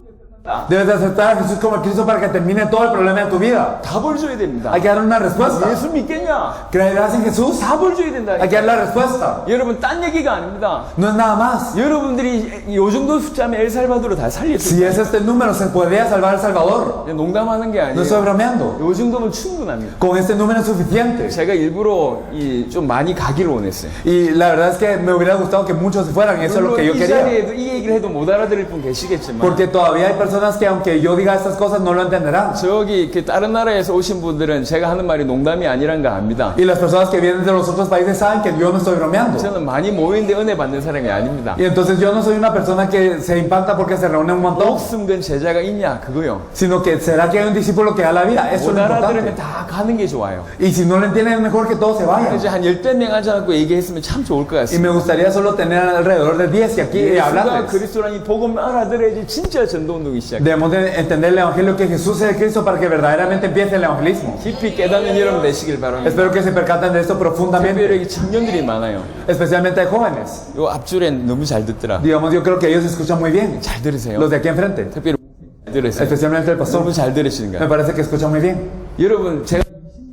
Debes de aceptar a Jesús como el Cristo para que termine todo el problema de tu vida. 답을 줘야 됩니다. Hay que dar una respuesta. 예수 믿겠냐? ¿Creerás en Jesús? 답을 줘야 된다. Hay que dar la respuesta. 여러분 딴 얘기가 아닙니다. No es nada más. 여러분들이 요 정도 숫자면 엘살바도르 다 살릴 수 Si 있어요. es este el número, se podría salvar El Salvador. 농담하는 게 No estoy 아니에요. bromeando. 요 정도면 충분합니다. Con este número es suficiente. 제가 일부러 좀 많이 가기를 원했어요. Y la verdad es que me hubiera gustado que muchos se fueran. Eso es lo 물론 que yo 이 quería. 자리에도 이 얘기를 해도 못 알아들을 분 계시겠지만 Porque todavía hay personas que aunque yo diga estas cosas no lo entenderán. 저기 그 다른 나라에서 오신 분들은 제가 하는 말이 농담이 아니란 거 압니다. Y las personas que vienen de los otros países saben que yo no estoy bromeando. 저는 많이 모이는데 은혜 받는 사람이 아닙니다. Y entonces yo no soy una persona que se impacta porque se reúne un montón, 목숨 건 제자가 있냐 그거요. sino que será que hay un discípulo que da la vida. Eso es 못 lo 알아들으면 importante. 다 가는 게 좋아요. Y si no lo entienden es mejor que todos se vayan. 이제 한 10명 하지 않고 얘기했으면 참 좋을 것 Y 같습니다. me gustaría solo tener alrededor de 10 y aquí 예수가 hablarles. 그리스도라니 복음 알아들어야지 진짜 전도운동이 시작돼요. Debemos de entender el evangelio que Jesús es el Cristo para que verdaderamente empiece el evangelismo. 깊이 깨닫는 여러분 되시길 바랍니다. Espero que se percaten de esto profundamente, 특별히 청년들이 많아요. especialmente de jóvenes. 요 앞줄엔 너무 잘 듣더라. Digamos, yo creo que ellos escuchan muy bien. 잘 들으세요. Los de aquí enfrente, 특별히 잘 들으세요. especialmente el pastor. 너무 잘 들으시는 Me 거예요. parece que escuchan muy bien. 여러분 제가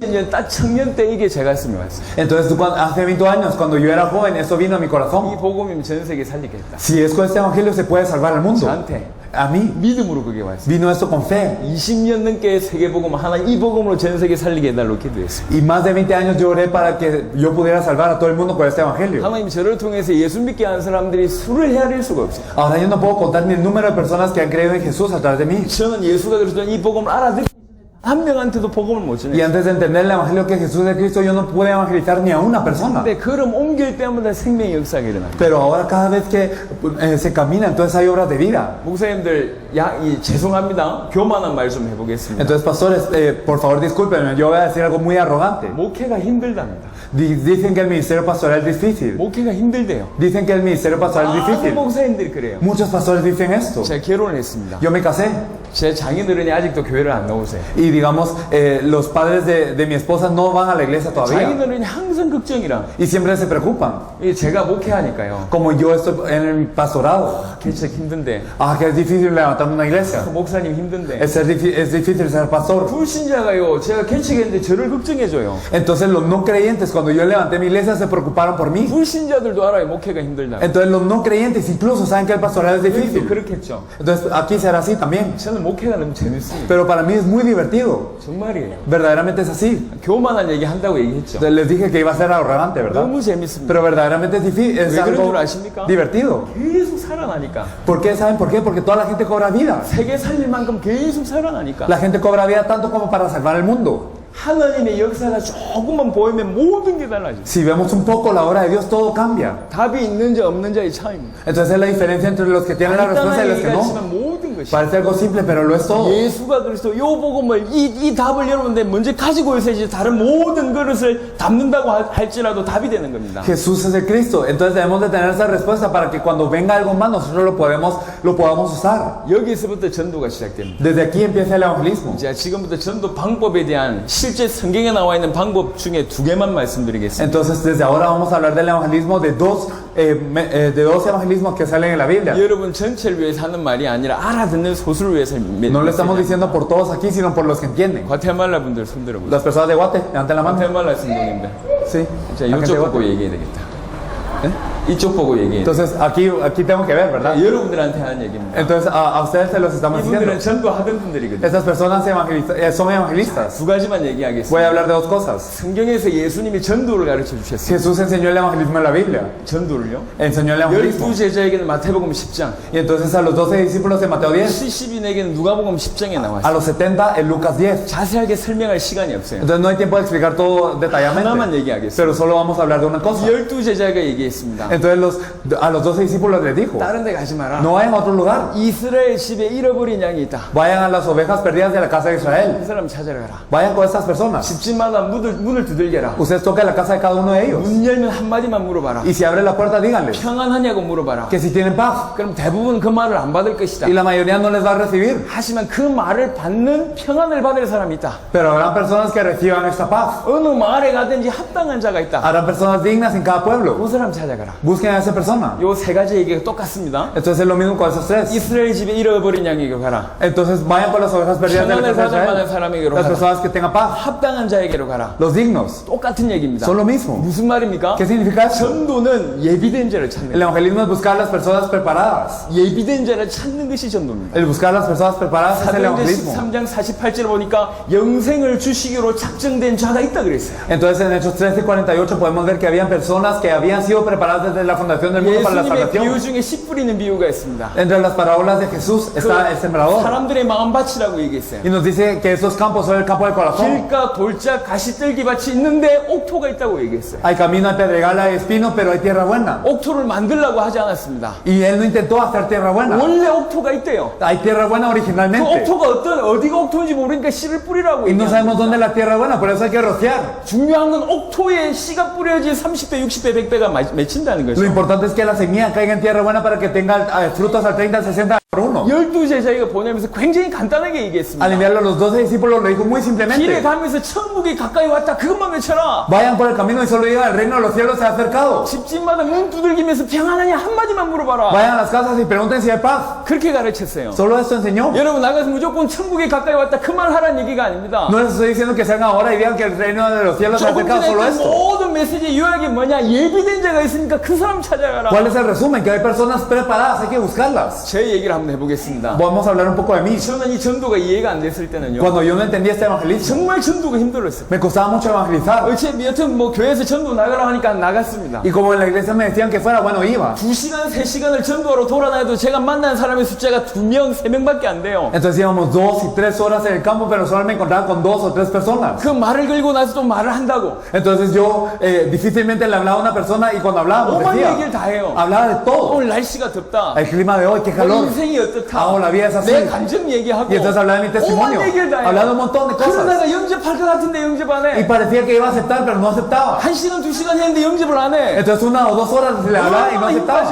20년 딱 청년 때 이게 제가 했으면 왔어요. Entonces, hace 20 años, cuando yo era joven, eso vino a mi 이 corazón. 복음이면 전 세계 살리겠다. Si es con este evangelio, se puede salvar el mundo. 저한테 A mí 믿음으로 그게 왔어요. vino esto con fe. 20년 넘게 세계 복음 하나 이 복음으로 전 세계 살리게 해달라고 기도했어요. Y más de 20 años yo oré para que yo pudiera salvar a todo el mundo con este evangelio. 하나님 저를 통해서 예수 믿게 한 사람들이 수를 헤아릴 수가 없어요. Ahora yo no puedo contar ni el número de personas que han creído en Jesús a través de mí. 저는 예수가 그리스도 이 복음을 알아듣기 전에 한 명한테도 복음을 못 Y 전해요. antes de entender el evangelio que Jesús es Cristo, yo no pude evangelizar ni a una persona. 근데 걸음 옮길 때마다 생명의 역사가 일어나요. Pero ahora cada vez que se camina, entonces hay obras de vida. 목사님들 죄송합니다. 교만한 말 좀 해보겠습니다. Entonces, pastores, por favor discúlpenme, yo voy a decir algo muy arrogante. 목회가 힘들답니다. Dicen que el ministerio pastoral es difícil. 목회가 힘들대요. Dicen que el ministerio pastoral es 많은 difícil. 목사님들이 그래요. Muchos pastores dicen esto. 제가 결혼을 했습니다. Yo me casé 제 장인어른이 아직도 교회를 안 나오세요. y digamos, los padres de mi esposa no van a la iglesia todavía 장인어른이 항상 걱정이라. y siempre se preocupan. 제가 목회하니까요. Como yo estoy en el pastorado. 개척 힘든데. Ah, que es difícil levantar una iglesia. 목사님 힘든데. Es difícil ser pastor. 불신자가요. 제가 개척했는데 저를 걱정해줘요. Entonces los no creyentes, cuando yo levanté mi iglesia, se preocuparon por mí. 불신자들도 알아요. 목회가 힘들다. Entonces los no creyentes incluso saben que el pastoral es 여기도 difícil. 그렇겠죠. Entonces aquí será así también. 저는 목회가 너무 재밌습니다. Pero para mí es muy divertido. 정말이에요. Verdaderamente es así. 교만한 얘기 한다고 얘기했죠. Entonces, les dije que iba a ser arrogante, ¿verdad? 너무 재밌습니다. Pero verdaderamente es difícil. Es 왜 그런 algo 줄 아십니까? divertido. 계속 살아나니까. ¿Por qué? ¿Saben por qué? Porque toda la gente cobra vida. 세계 살릴 만큼 계속 살아나니까. La gente cobra vida tanto como para salvar el mundo. 하나님의 역사가 조금만 보이면 모든 게 달라져. Si vemos un poco la obra de Dios, todo cambia. 답이 있는 자 없는 자의 차이입니다. Entonces es la diferencia entre los que tienen la respuesta y 간단한 los que 얘기가 no. 있지만 모든 것이 Parece algo simple, pero lo es todo. 예수가 그리스도 요 복음을 이 답을 여러분들 먼저 가지고 있어야지 다른 모든 그릇을 담는다고 할지라도 답이 되는 겁니다. Jesús es el Cristo. Entonces debemos de tener esa respuesta para que cuando venga algo más nosotros lo podamos usar. 여기서부터 전도가 시작됩니다. Desde aquí empieza el evangelismo. 자, 지금부터 전도 방법에 대한 실제 성경에 나와 있는 방법 중에 두 개만 말씀드리겠습니다. Entonces desde ahora vamos a hablar del evangelismo de dos evangelismos que salen en la Biblia. 여러분 전체를 위해서 하는 말이 아니라 알아듣는 소수를 위해서 No lo estamos diciendo por todos aquí, sino por los que entienden. 과테말라 분들 손 들어보세요. Las personas de Guate, levanten la mano. 과테말라 성도님들. Sí. 자, Acá 이쪽 de 보고 Guate. 얘기해야 되겠다. 이쪽 보고 얘기해야 돼. Entonces aquí tengo que ver, ¿verdad? 여러분들한테 하는 얘기입니다. Entonces a ustedes se los estamos 이분들은 diciendo. 전도하던 분들이거든요. Estas personas son evangelistas. 두 가지만 Voy a 얘기하겠습니다. hablar de dos cosas. 성경에서 예수님이 전도를 가르쳐 주셨어요. Jesús enseñó el evangelismo en la Biblia. 전도를요? Enseñó el evangelismo. 12제자에게는 마태복음 10장, Y entonces a los 12 discípulos de Mateo 10, 70인에게는 누가복음 10장에 a 나왔어요. los 70 en Lucas 10. 자세하게 설명할 시간이 없어요. Entonces no hay tiempo de explicar todo 하나만 detalladamente. 얘기하겠습니다. Pero solo vamos a hablar de una cosa. 12제자가 얘기했어요. 얘기했습니다. Entonces a los 12 discípulos les dijo, 다른 데 가지 마라. no vayan a otro lugar, 이스라엘 집에 잃어버린 양이 있다. vayan a las ovejas perdidas de la casa de Israel, 그 사람 찾으러 가라. vayan con estas personas. 집집마다 문을 두들겨라. Ustedes tocan la casa de cada uno de ellos. 문 열면 한마디만 물어봐라. Y si abre la puerta, díganles 평안하냐고 물어봐라. que si tienen paz. 그럼 대부분 그 말을 안 받을 것이다. Y la mayoría no les va a recibir. 하지만 그 말을 받는 평안을 받을 사람이 있다. Pero habrán personas que reciban esta paz. 어느 마을에 가든지 합당한 자가 있다. Habrán personas dignas en cada pueblo. 그 사람 찾아가라. Busquen a esa persona. 요 세 가지 얘기가 똑같습니다. Entonces es lo mismo con esos tres. 이스라엘 집에 잃어버린 양에게로 가라. Entonces vayan con las ovejas perdidas de la 평안을 casa de 받을 만한 Israel. 사람에게로 Las 가라. personas que tengan paz. 합당한 자에게로 가라. Los dignos. 똑같은 얘기입니다. Son lo mismo. 무슨 말입니까? ¿Qué significa eso? 전도는 예비된 자를 찾는 El evangelismo es buscar a las personas preparadas. 예비된 자를 찾는 것이 전도입니다. El buscar a las personas preparadas es el 사도행전 evangelismo. 13장 48절 보니까 영생을 주시기로 작정된 자가 있다 그랬어요. Entonces en Hechos 13 y 48 podemos ver que habían personas que habían sido preparadas desde la fundación del mundo para la 예수님의 비유 salvación. 중에 씨 뿌리는 비유가 있습니다. Entre las parábolas de Jesús está el sembrador. 사람들의 마음밭이라고 얘기했어요. Y nos dice que esos campos son el campo del corazón. 길가 돌짝 가시떨기밭이 있는데 옥토가 있다고 얘기했어요. Hay camino, hay pedregal, hay espino, pero hay tierra buena. 옥토를 만들려고 하지 않았습니다. Y él no intentó hacer tierra buena. 원래 옥토가 있대요. Hay tierra buena 그 originalmente. 옥토가 어디가 옥토인지 모르니까 씨를 뿌리라고 Y no sabemos 얘기합니다. dónde es la tierra buena, por eso hay que rociar. 중요한 건 옥토에 씨가 뿌려야지 30배, 60배, 100배가 맺힌다는 Lo 거죠. importante es que la semilla caiga en tierra buena para que tenga frutos al 30, 60 por uno. 12제자가 보내면서 굉장히 간단하게 얘기했습니다. Al enviarlo a los 12 discípulos lo dijo muy 길에 simplemente. 가면서 천국이 가까이 왔다 그것만 외쳐라. Vayan por el camino y solo digan, el reino de los cielos se ha acercado. 집집마다 문 두들기면서 평안하냐 한마디만 물어봐라. Vayan a las casas y pregunten si hay paz. 그렇게 가르쳤어요. Solo esto enseñó. 여러분 나가서 무조건 천국이 가까이 왔다 그 말 하라는 얘기가 아닙니다. No les estoy diciendo que salgan ahora y digan que el reino de los cielos se ha 조금 acercado, 전에 solo 했던 esto. 모든 메시지의 요약이 뭐냐? 예비된 자가 있으니까 그 사람 찾아가라. ¿Cuál es el resumen? Que hay personas preparadas, hay que buscarlas. 제 얘기를 한번 해보겠습니다. Vamos a hablar un poco de mí. 저는 이 전도가 이해가 안 됐을 때는요. Cuando yo no entendía este evangelismo, 정말 전도가 힘들었어요. me costaba mucho evangelizar. 여튼 뭐 교회에서 전도 나가라 하니까 나갔습니다. Y como en la iglesia me decían que fuera, bueno, iba. 2시간, 3시간을 전도하러 돌아다녀도 제가 만난 사람의 숫자가 2명, 3명밖에 안 돼요. Entonces íbamos 2 y 3 horas en el campo, pero solo me encontraba con 2 o 3 personas. 그 말을 걸고 나서 또 말을 한다고. Entonces yo difícilmente le hablaba a una persona y cuando hablábamos 오만 decía, 얘기를 다 해요. hablaba de todo. 오늘 날씨가 덥다. El clima de hoy, qué 뭐 calor. 인생이 어떻다. Ah, la vida es así. 내 감정 얘기하고. Y entonces hablaba de mi testimonio. 오만 얘기를 다 해요. Hablaba de un montón de cosas. 그러다가 영접할 것 같은데 영접 안 Y 해. parecía que iba a aceptar, pero no aceptaba. 1시간, 2시간 했는데 영접을 안 해. Entonces 1 o 2 horas se le hablaba y no aceptaba.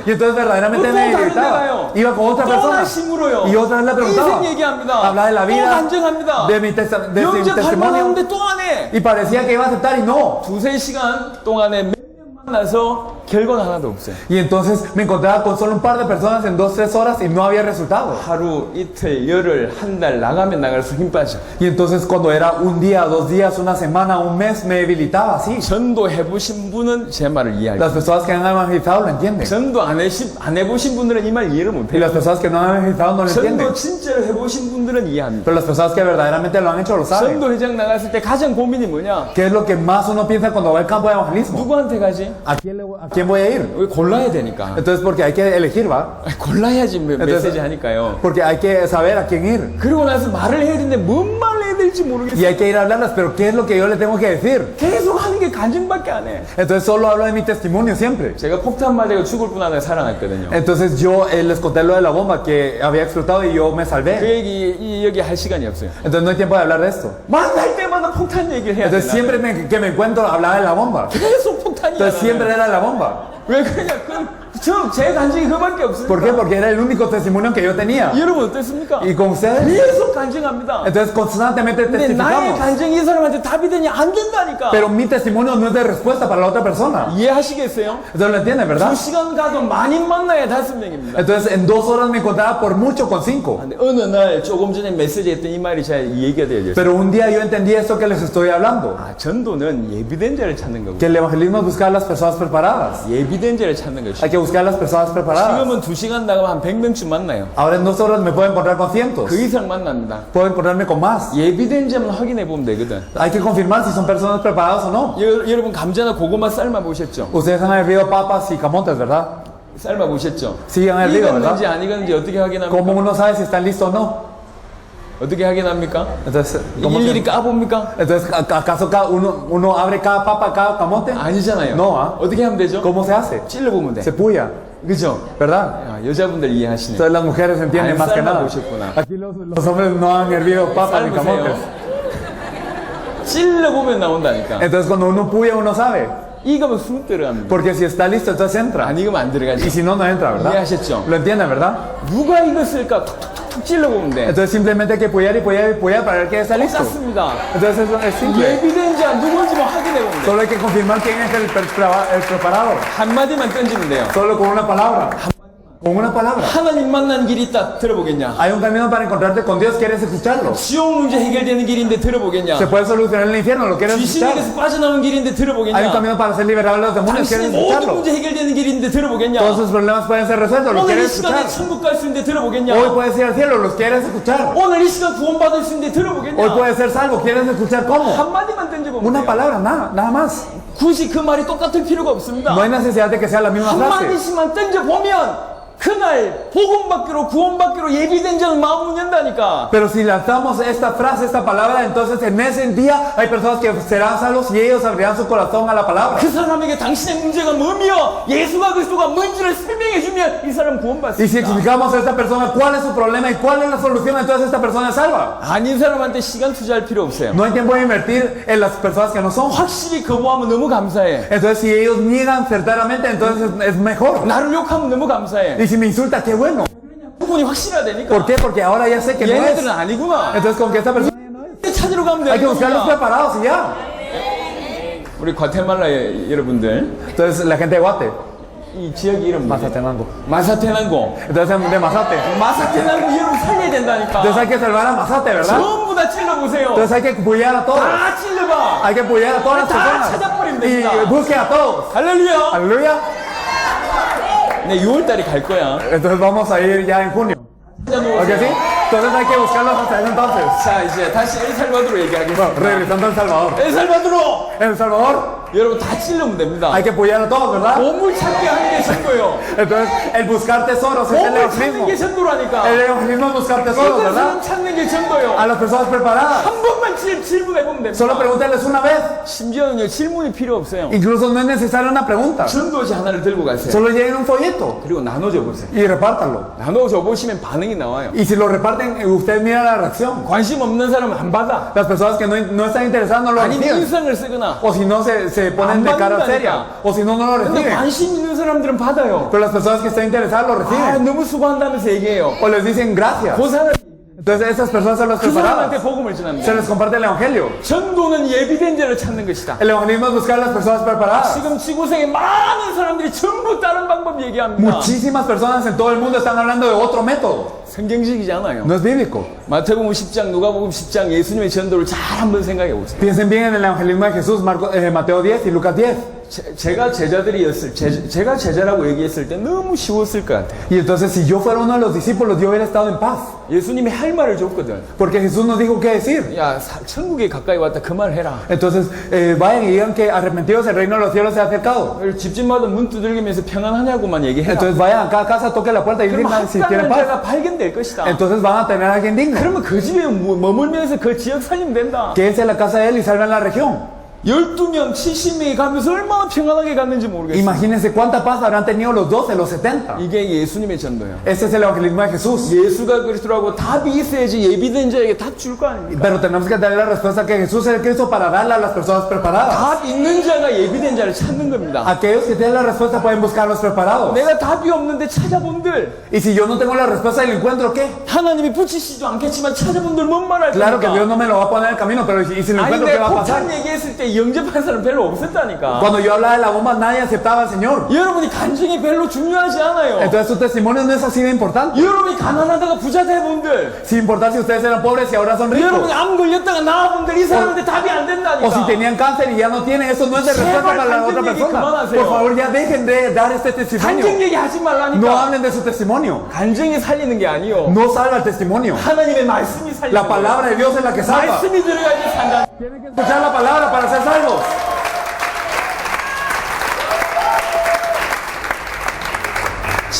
Y entonces verdaderamente 또 me 다른 데 irritaba. 가요. Iba con otra 또 persona. 다시 물어요. Y otra vez le preguntaba. 인생 얘기합니다. Hablaba de la 또 vida, 간증합니다. de mi testimonio. 영접할 만한데 또 안 해. Y parecía que iba a aceptar y no. 2-3시간 동안에 몇 명 만나서 결과는 하나도 없어요. Y entonces me encontraba con solo un par de personas en 2 o 3 horas y no había resultado. 하루, 이틀, 열흘, 한 달 나가면 나갈수록 힘 빠져. Y entonces cuando era un día, 2 días, una semana, un mes, me debilitaba así. 전도 해보신 분은 제 말을 이해할 Las 거예요. personas que han evangelizado lo entienden. 전도 안 해보신 분들은 이 말 이해를 Y 못해요. las personas que no han evangelizado no lo entienden. 전도 진짜로 해보신 분들은 이해합니다. Pero las personas que verdaderamente lo han hecho lo saben. 전도 회장 나갔을 때 가장 고민이 뭐냐? ¿Qué es lo que más uno piensa cuando va al campo de evangelismo? 누구한테 가지? ¿A quién voy a ir? 왜 골라야 되니까. Entonces porque hay que elegir, ¿va? 골라야지 메시지 하니까요. Porque hay que saber a quién ir. 그리고 나서 말을 해야 되는데 뭔 말을 해야 될지 Y 모르겠어요. hay que ir a hablarlas, pero ¿qué es lo que yo le tengo que decir? 계속 하는 게 간증밖에 안 해. Entonces solo hablo de mi testimonio siempre. 제가 폭탄 맞아가 죽을 분 하나 살아났거든요. Entonces yo les conté lo de la bomba que había explotado y yo me 그 salvé. 얘기 여기 할 시간이 없어요. Entonces no hay tiempo de hablar de esto. 만날 때마다 폭탄 얘기를 해야 Entonces 돼. siempre que me encuentro hablaba de la bomba. 계속 폭탄이야. Entonces siempre era la bomba. 왜 그러냐? 제 간증이 그밖에 없으니까. ¿Por qué? Porque era el único testimonio que yo tenía. 여러분 어땠습니까? Y con ustedes. 계속 간증합니다. Entonces constantemente 근데 나의 testificamos. 간증이 이 사람한테 답이 되냐? 안 된다니까. Pero mi testimonio no es de respuesta para la otra persona. 이해하시겠어요? Entonces lo entienden, ¿verdad? 2시간 가도 많이 만나야 5명입니다. Entonces en 2 horas me encontraba por mucho con 5. 근데 어느 날 조금 전에 메시지 했던 이 말이 잘 이해가 되어요. Pero un día yo entendí esto que les estoy hablando. 아, 전도는 예비된 자를 찾는 거고. Que el evangelismo es buscar a las personas preparadas. 예비된 자를 찾는 것이. Hay que buscar a las personas preparadas. 지금은 2시간 나가면 한 100명쯤 만나요. Ahora en 2 horas me puedo encontrar con cientos. 그 이상 만납니다. Puedo encontrarme con más. 예비된 자만 확인해 보면 되거든. Hay que confirmar si son personas preparadas o no. 여러분 감자나 고구마 삶아 보셨죠? Ustedes han hervido papas y camotes, ¿verdad? 삶아 보셨죠? Sí, han hervido, 익었는지 ¿verdad? 안 익었는지 어떻게 확인합니까? ¿Cómo uno sabe si están listos o no? 어떻게 확인합니까? Entonces, ¿cómo 일일이 que- 까봅니까? Entonces, ¿acaso uno abre cada papa, cada camote? 아니잖아요. No, ¿ah? 어떻게 하면 되죠? ¿Cómo se hace? 찔러보면 돼. Se puya, 그죠? ¿verdad? 야, 여자분들 이해하시네. Entonces las mujeres entienden Ah, más que nada. 삶아보셨구나. Aquí los hombres no han hervido papas ni 삶으세요. camotes. 찔러보면 나온다니까. Entonces cuando uno puya uno sabe. 익으면 쑥 들어갑니다. Porque si está listo entonces entra. 안 익으면 안 들어가죠. Y si no, no entra, ¿verdad? 이해하셨죠? ¿Lo entienden, verdad? 누가 익었을까? 툭툭툭툭 찔러보면 돼. Entonces simplemente hay que puyar y puyar y puyar para ver que está listo. 똑같습니다. Entonces es simple. 예비된 자 누군지만 확인해보면 돼. Solo hay que confirmar quién es el preparador. 한마디만 던지면 돼요. Solo con una palabra. Con una palabra. 하나님 만난 길이 있다. 들어보겠냐? Hay un camino para encontrarte con Dios, ¿quieres escucharlo? 지옥 문제 해결되는 길인데 들어보겠냐? Se puede solucionar el infierno, ¿lo quieres escuchar? 귀신에게서 빠져나오는 길인데 Hay un 들어보겠냐? camino para ser liberado de los demonios, 당신의 ¿quieres 모든 escucharlo? 문제 해결되는 길인데 들어보겠냐? Todos sus problemas pueden ser resueltos, ¿lo 오늘 이 quieres 시간에 escuchar? 천국 갈 수 있는데 들어보겠냐? Hoy puedes ir al cielo, ¿los quieres escuchar? 오늘 이 시간 구원받을 수 있는데 들어보겠냐? Hoy puedes ser salvo, ¿quieres escuchar cómo? 한마디만 던져보면 Una 돼요. palabra, nada más. 굳이 그 말이 똑같을 필요가 없습니다. No hay necesidad de que sea la misma frase. 한마디씩만 던져보면 그날 복음받기로 구원받기로 예비된 자는 마음을 연다니까. Pero si lanzamos esta frase, esta palabra, entonces en ese día hay personas que serán salvos y ellos abrirán su corazón a la palabra. 그 사람에게 당신의 문제가 뭐며 예수가 그리스도가 뭔지를 설명해 주면 이 사람 Y si 구원받습니다. explicamos a esta persona cuál es su problema y cuál es la solución, entonces esta persona es salva. 아닌 사람한테 시간 투자할 필요 없어요. No hay tiempo de invertir en las personas que no son. 확실히 거부하면 너무 감사해. Entonces si ellos niegan certeramente, entonces es mejor. 나를 욕하면 너무 감사해. Y si me insulta, qué bueno. 부분이 확실해야 되니까. ¿Por qué? Porque ahora ya sé que no es. 얘네들은 아니구나. Entonces con que esta persona 찾으러 가면 hay que buscarlos 되는 거야. preparados y ya. 우리 과테말라 여러분들 Entonces la gente de Guate, 이 지역 이름 뭐예요? Mazatenango. 마사테난고. Entonces de Mazate. 마사테난고 여러분 살려야 된다니까. Entonces hay que salvar a Mazate, ¿verdad? 전부 다 찔러보세요. Entonces hay que apoyar a todos. 다 찔러봐. Hay que apoyar a todas las 다 personas. 찾아버리면 Y 됩니다. busque a todos. 할렐루야. Aleluya. 네, 6월달에 갈 거야. Entonces vamos a ir ya en junio. ¿Ok, sí? Entonces hay que buscarlos hasta ese entonces. 자, 이제 다시 엘살바도로 Bueno, 얘기하겠습니다. regresando a El Salvador. 엘살바도로 En El Salvador 여러분 다 찔러면 됩니다. hay que apoyar a todos, ¿verdad? 보물 찾기 하는 게 전도요. Entonces el buscar tesoros es el 보물 찾는 evangelismo. 게 전도라니까. El evangelismo es buscar tesoros, 어떤 ¿verdad? 사람 찾는 게 전도요. A las personas preparadas. 한 번만 질문해보면 Solo 됩니다. pregúntales una vez. 심지어는요, 질문이 필요 없어요. Incluso no es necesaria una pregunta. 전도지 하나를 들고 가세요. Solo lleven un folleto 그리고 나눠줘 보세요. y repártanlo. 나눠줘 보시면 반응이 나와요. Y si lo reparten, usted mira la reacción. 관심 없는 사람은 안 받아. Las personas que no están interesadas no lo 아니면 reciben. 인상을 쓰거나. O si no, se ponen de cara seria. O si no, no lo 근데 reciben. 관심 있는 사람들은 받아요. Pero las personas que están interesadas lo 아, reciben. 너무 수고한다면서 얘기해요. O les dicen gracias. 그 사람, Entonces esas personas son las 그 사람한테 preparadas. 복음을 Se 전합니다. les comparte el evangelio. 전도는 예비된 자를 찾는 것이다. El evangelismo es buscar a las personas preparadas. 지금 지구상에 많은 사람들이 전부 다른 방법 얘기합니다. Muchísimas personas en todo el mundo están hablando de otro método. 성경식이지 않아요. No es bíblico. 마태복음 10장, 누가복음 10장 예수님의 전도를 잘 한번 생각해 보세요. Piensen bien en el evangelismo de Jesús, Mateo 10 y Lucas 10. 제가 제가 제자라고 얘기했을 때 너무 쉬웠을 것 같아요. Y entonces si yo fuera uno de los discípulos, yo hubiera estado en paz. 예수님이 할 말을 줬거든. Porque Jesús nos dijo qué decir. 야, 천국에 가까이 왔다 그 말 해라. Entonces vayan y digan que arrepentidos el reino de los cielos se ha acercado. 집집마다 문 두들기면서 평안하냐고만 얘기해라. Entonces vayan a cada casa, toquen la puerta y 그럼 digan si tienen 합당한 paz. 자가 발견될 것이다. Entonces van a tener a alguien digno. 그러면 그 집에 머물면서 그 지역 살리면 된다. Quédense en la casa de él y salven la región. 12명, 70명이 가면서 얼마나 평안하게 갔는지 모르겠어요. Imagínense cuánta paz habrán tenido los 12, los 70. 이게 예수님의 전도예요. Este es el evangelismo de Jesús. 예수가 그리스도라고 답이 있어야지 예비된 자에게 답 줄 거 아닙니까? Pero tenemos que darle la respuesta que Jesús es el Cristo para darle a las personas preparadas. 답 있는 자가 예비된 자를 찾는 겁니다. Aquellos que tienen la respuesta pueden buscar a los preparados. 내가 답이 없는데 찾아본들, Y si yo no tengo la respuesta del encuentro, ¿qué? 하나님이 붙이시지도 않겠지만 찾아본들 뭔 말할 Claro que Dios 겁니까? no me lo va a poner en el camino, pero ¿y si lo 아니 encuentro, qué 내가 va a pasar? 폭탄 얘기했을 때 영접한 사람 별로 없었다니까. Cuando yo hablaba de la bomba, nadie aceptaba al Señor. 여러분이 간증이 별로 중요하지 않아요. Entonces su testimonio no es así de importante. 여러분이 가난하다가 부자 돼본들, Sin importar si ustedes eran pobres y ahora son 여러분이 ricos. 암 걸렸다가 나아본들 이 사람한테 답이 안 된다니까. O si tenían cáncer y ya no tienen, eso no es de respuesta para la otra persona. Por favor, ya dejen de dar este testimonio. 간증 얘기하지 No 말라니까. hablen de su testimonio. 간증이 살리는 게 아니요. No salva el testimonio. 하나님의 말씀이 살리는 La 거예요. palabra de Dios es la que salva. 말씀이 들어가야지 산다. Tienen que escuchar la palabra para ser salvos.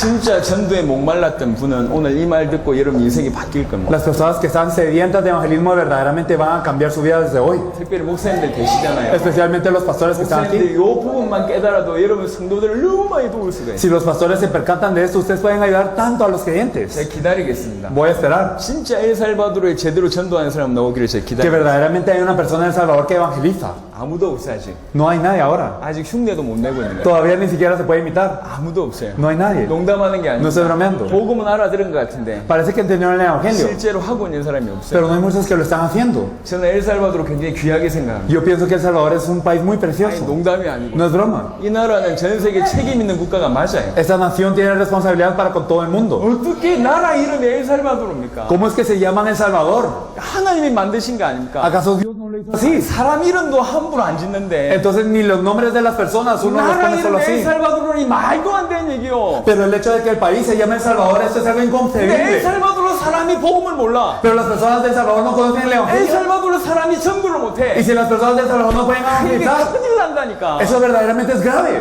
진짜 전도에 목말랐던 분은 오늘 이 말 듣고 여러분 인생이 바뀔 겁니다. Las personas que están sedientas de evangelismo verdaderamente van a cambiar su vida desde hoy. 특별히 목사님들 계시잖아요. Especialmente los pastores que están aquí. 목사님들 이 부분만 깨달아도 여러분 성도들을 너무 많이 도울 수가 있어요. Si los pastores se percatan de esto, ustedes pueden ayudar tanto a los creyentes. 제가 기다리겠습니다. Voy a esperar 진짜 엘살바도르에 제대로 전도하는 사람 나오기를 제가 que 기다립니다. verdaderamente hay una persona en El Salvador que evangeliza. 아무도 없어요 아직. No hay nadie ahora. 아직 흉내도 못 내고 있는 거예요. Todavía ni siquiera se puede imitar. 아무도 없어요. No hay nadie. 농담하는 게 No 아니고 estoy bromeando. 복음은 알아들은 것 같은데 Parece que entendieron el evangelio, 실제로 하고 있는 사람이 없어요. pero no hay muchos que lo están haciendo. 저는 엘살바도르 굉장히 귀하게 생각합니다. Yo pienso que El Salvador es un país muy 아니, precioso. 농담이 아니고 No es broma. 이 나라는 전 세계 책임 있는 국가가 맞아요. Esta nación tiene responsabilidad para con todo el mundo. 어떻게 나라 이름이 엘살바도르입니까? ¿Cómo es que se llaman El Salvador? 하나님이 만드신 거 아닙니까? ¿Acaso Dios no lo hizo así? 사람 이름도 함부로 안 짓는데 Entonces ni los nombres de las personas uno los 나라 pone solo 이름이 así. 엘살바도르니 말도 안 되는 얘기요. Pero el hecho de que el país se llame El Salvador, esto es algo 근데 inconcebible. 엘살바도르 사람이 복음을 몰라. Pero las personas de El Salvador no conocen el evangelio. 엘살바도르 사람이 전도를 Y 못해. si las personas de El Salvador no pueden 이게 evangelizar, 큰일 난다니까. eso verdaderamente es grave.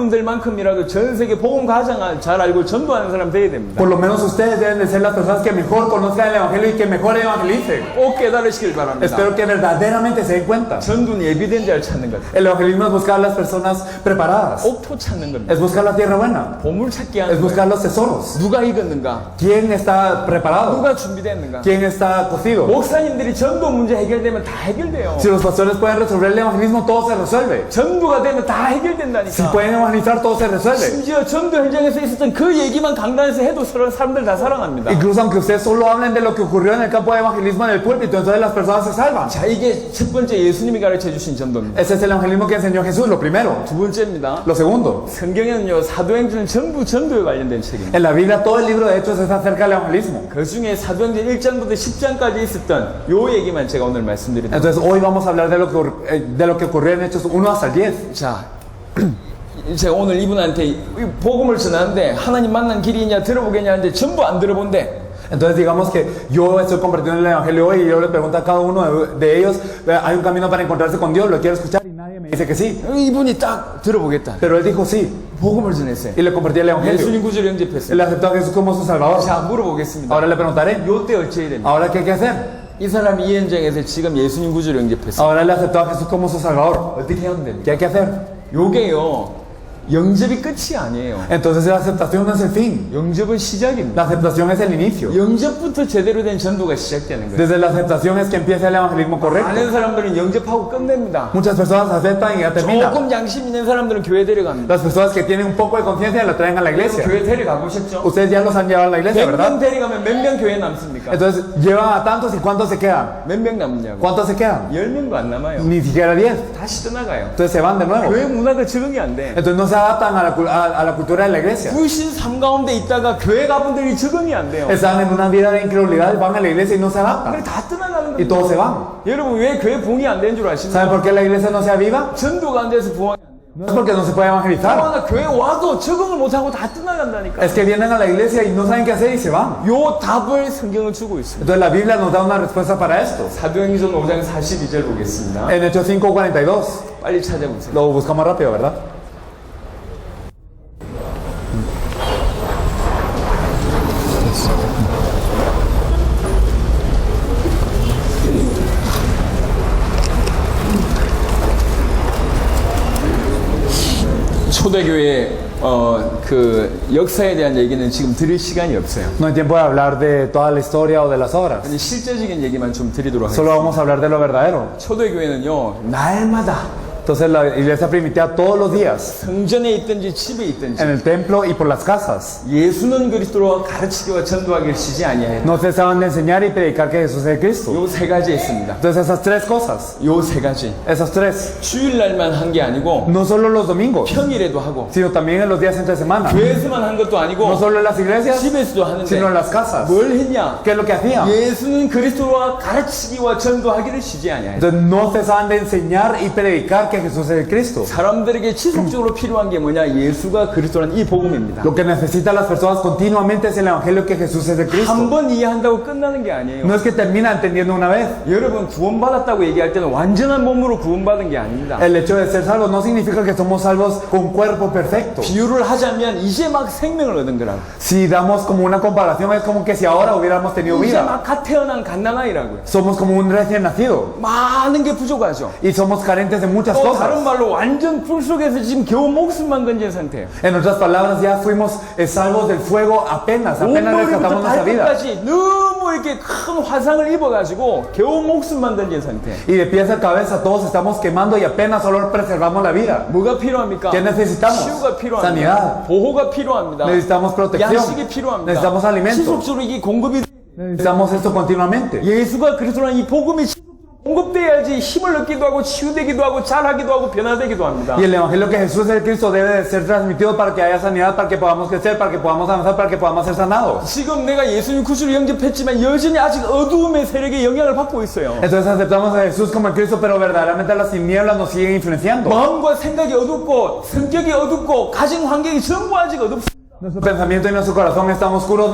여러분들만큼이라도 전 세계 복음 가장 잘 알고 전도하는 사람 돼야 됩니다. Por lo menos ustedes deben de ser las personas que mejor conozcan el evangelio y que mejor evangelicen. 꼭 깨달으시길 바랍니다. Espero que verdaderamente se den cuenta. 전도는 예비된 자를 찾는 것. El evangelismo es buscar a las personas preparadas. 옥토 찾는 겁니다. Es buscar la tierra buena. 보물 찾기 Es 하는 거예요. buscar los tesoros. 누가 익었는가? ¿Quién está preparado? 누가 준비됐는가? ¿Quién está cocido? 목사님들이 전도 문제 해결되면 다 해결돼요. Si los pastores pueden resolver el evangelismo, todo se resuelve. 전도가 되면 다 Si 해결된다니까. pueden evangelizar, todo se resuelve. 심지어 전도 현장에서 있었던 그 얘기만 강단에서 해도 사람들 다 사랑합니다. Incluso aunque ustedes solo hablen de lo que ocurrió en el campo de evangelismo en el púlpito, entonces las personas se salvan. 자, 이게 첫 번째 예수님이 가르쳐 주신 전도입니다. Ese es el evangelismo que enseñó Jesús, lo primero. 두 번째입니다. Lo segundo, 성경에는요, 사도행전은 전부 전도에 관련된 책입니다. en la Biblia todo el libro de Hechos es acerca del evangelismo. 그 중에 사도행전 1장부터 10장까지 있었던 요 얘기만 제가 오늘 말씀드립니다. Entonces hoy vamos a hablar de lo que ocurrió en Hechos 1 hasta el 10. 자, 제가 오늘 이분한테 이 복음을 전하는데 하나님 만난 길이 있냐 들어보겠냐 하는데 전부 안 들어본대. Entonces digamos que yo estoy compartiendo el evangelio hoy y yo le pregunto a cada uno de ellos, ¿hay un camino para encontrarse con Dios? ¿Lo quiero escuchar? Y nadie me dice que sí. 이분이 딱 들어보겠다. Pero él dijo sí 복음을 전했어요. y le compartí el evangelio. 예수님 구주를 영접했어요. Él aceptó a Jesús como su Salvador. 자, 물어보겠습니다. Ahora le preguntaré, 요때 어찌해야 됩니까? ¿ahora qué hay que hacer? 이 사람이 이 현장에서 지금 예수님 구주를 영접했어요. Ahora él aceptó a Jesús como su Salvador. 어떻게 하면 됩니까? ¿Qué hay que hacer? 요게요, 영접이 끝이 아니에요. Entonces la aceptación no es el fin. 영접은 시작입니다. La aceptación es el inicio. 영접부터 제대로 된 전도가 시작되는 거예요. Desde la aceptación es que empieza el evangelismo correcto. 많은 사람들은 영접하고 끝냅니다. Muchas personas aceptan y ya termina. 조금 양심 있는 사람들은 교회 데려갑니다. Las personas que tienen un poco de conciencia la traen a la iglesia. 교회 데려가 보셨죠? Ustedes ya los han llevado a la iglesia, 100명 ¿verdad? 데려가면 몇 명 교회 남습니까? Entonces llevan a tantos y ¿cuántos se quedan? 몇 명 남냐고? ¿Cuántos se quedan? 10명도 안 남아요. Ni siquiera 10. 다시 떠나가요. Entonces se van de nuevo. 교회 문화가 적응이 안 돼. Entonces no se adaptan a la cultura de la iglesia. 불신 삶 가운데 있다가 교회 가분들이 적응이 안 돼요. Están en una vida de incredulidad, van a la iglesia y no se 그래 adaptan. 다 떠나가는 Y 거예요. todos se van. 여러분 왜 교회 부흥이 안 되는 줄 아십니까? ¿Saben por qué la iglesia no se aviva? 전도가 안 돼서 부흥이 안 돼요. No es porque no se puede evangelizar. 하나 교회 와도 적응을 못하고 다 떠나간다니까. Es que vienen a la iglesia y no saben qué hacer y se van. 요 답을 성경은 주고 있습니다. Entonces la Biblia nos da una respuesta para esto. 사도행전 5장 42절 보겠습니다. En Hechos 5:42. 빨리 찾아보세요. Lo buscamos rápido, ¿verdad? 초대교회 그 역사에 대한 얘기는 지금 들을 시간이 없어요. No hay tiempo de hablar de toda la historia o de las obras. 아니, 실제적인 얘기만 좀 드리도록 Solo 하겠습니다. vamos a hablar de lo verdadero. 초대교회는요, 날마다 Entonces la iglesia primitiva todos los días, 성전에 있든지 집에 있든지 en el templo y por las casas, 예수는 그리스도로 가르치기와 전도하기를 쉬지 아니하였다. no cesaban de enseñar y predicar que Jesús es Cristo. 요 세 가지 있습니다. Entonces esas tres cosas, 요 세 가지. esas tres, 주일날만 한 게 아니고 no solo los domingos, 평일에도 하고 sino también en los días entre semana. 교회에서만 한 것도 No 아니고 solo en las iglesias, 집에서도 하는데 sino en las casas. 뭘 했냐? ¿Qué es lo que hacían? 예수는 그리스도와 가르치기와 전도하기를 쉬지 아니하였다. Entonces no cesaban de enseñar y predicar que que Jesús es el Cristo. 사람들에게 지속적으로 필요한 게 뭐냐? 예수가 그리스도라는 이 복음입니다. Lo que necesitan las personas continuamente es el Evangelio que Jesús es el Cristo. 한 번 이해한다고 끝나는 게 아니에요. No es que termina entendiendo una vez. 여러분 구원받았다고 얘기할 때는 완전한 몸으로 구원받은 게 아닙니다. El hecho de ser salvos no significa que somos salvos con cuerpo perfecto. 비유를 하자면 이제 막 생명을 얻은 거라고. Si damos como una comparación, es como que si ahora hubiéramos tenido 이제 vida. 막 갓 태어난 갓난아이라고요. Somos como un recién nacido 많은 게 부족하죠. y somos carentes de muchas 또 다른 cosas. 말로 완전 불 속에서 지금 겨우 목숨만 던진 상태예요. En otras palabras, ya fuimos salvos del fuego apenas rescatamos 온머리부터 nuestra vida. 발끝까지 너무 이렇게 큰 화상을 입어가지고 겨우 목숨만 던진 상태. Y de pies a cabeza todos estamos quemando y apenas solo preservamos la vida. 뭐가 필요합니까? ¿Qué necesitamos? 치유가 필요합니다. Sanidad. 보호가 필요합니다. Necesitamos protección. 양식이 필요합니다. Necesitamos alimento. 지속적으로 이게 공급이 Necesitamos esto continuamente. 예수가 그리스도라는 이 복음이 공급돼야지 힘을 얻기도 하고 치유되기도 하고 잘하기도 하고 변화되기도 합니다. Y el Evangelio que Jesús es el Cristo debe de ser transmitido para que haya sanidad, para que podamos crecer, para que podamos avanzar, para que podamos ser sanados. 지금 내가 예수님 구주를 영접했지만 여전히 아직 어두움의 세력의 영향을 받고 있어요. Entonces aceptamos a Jesús como el Cristo, pero verdaderamente las tinieblas nos siguen influenciando. 마음과 생각이 어둡고 성격이 어둡고 가정 환경이 전부 아직 어둡습니다. Nuestro pensamiento y nuestro corazón están oscuros,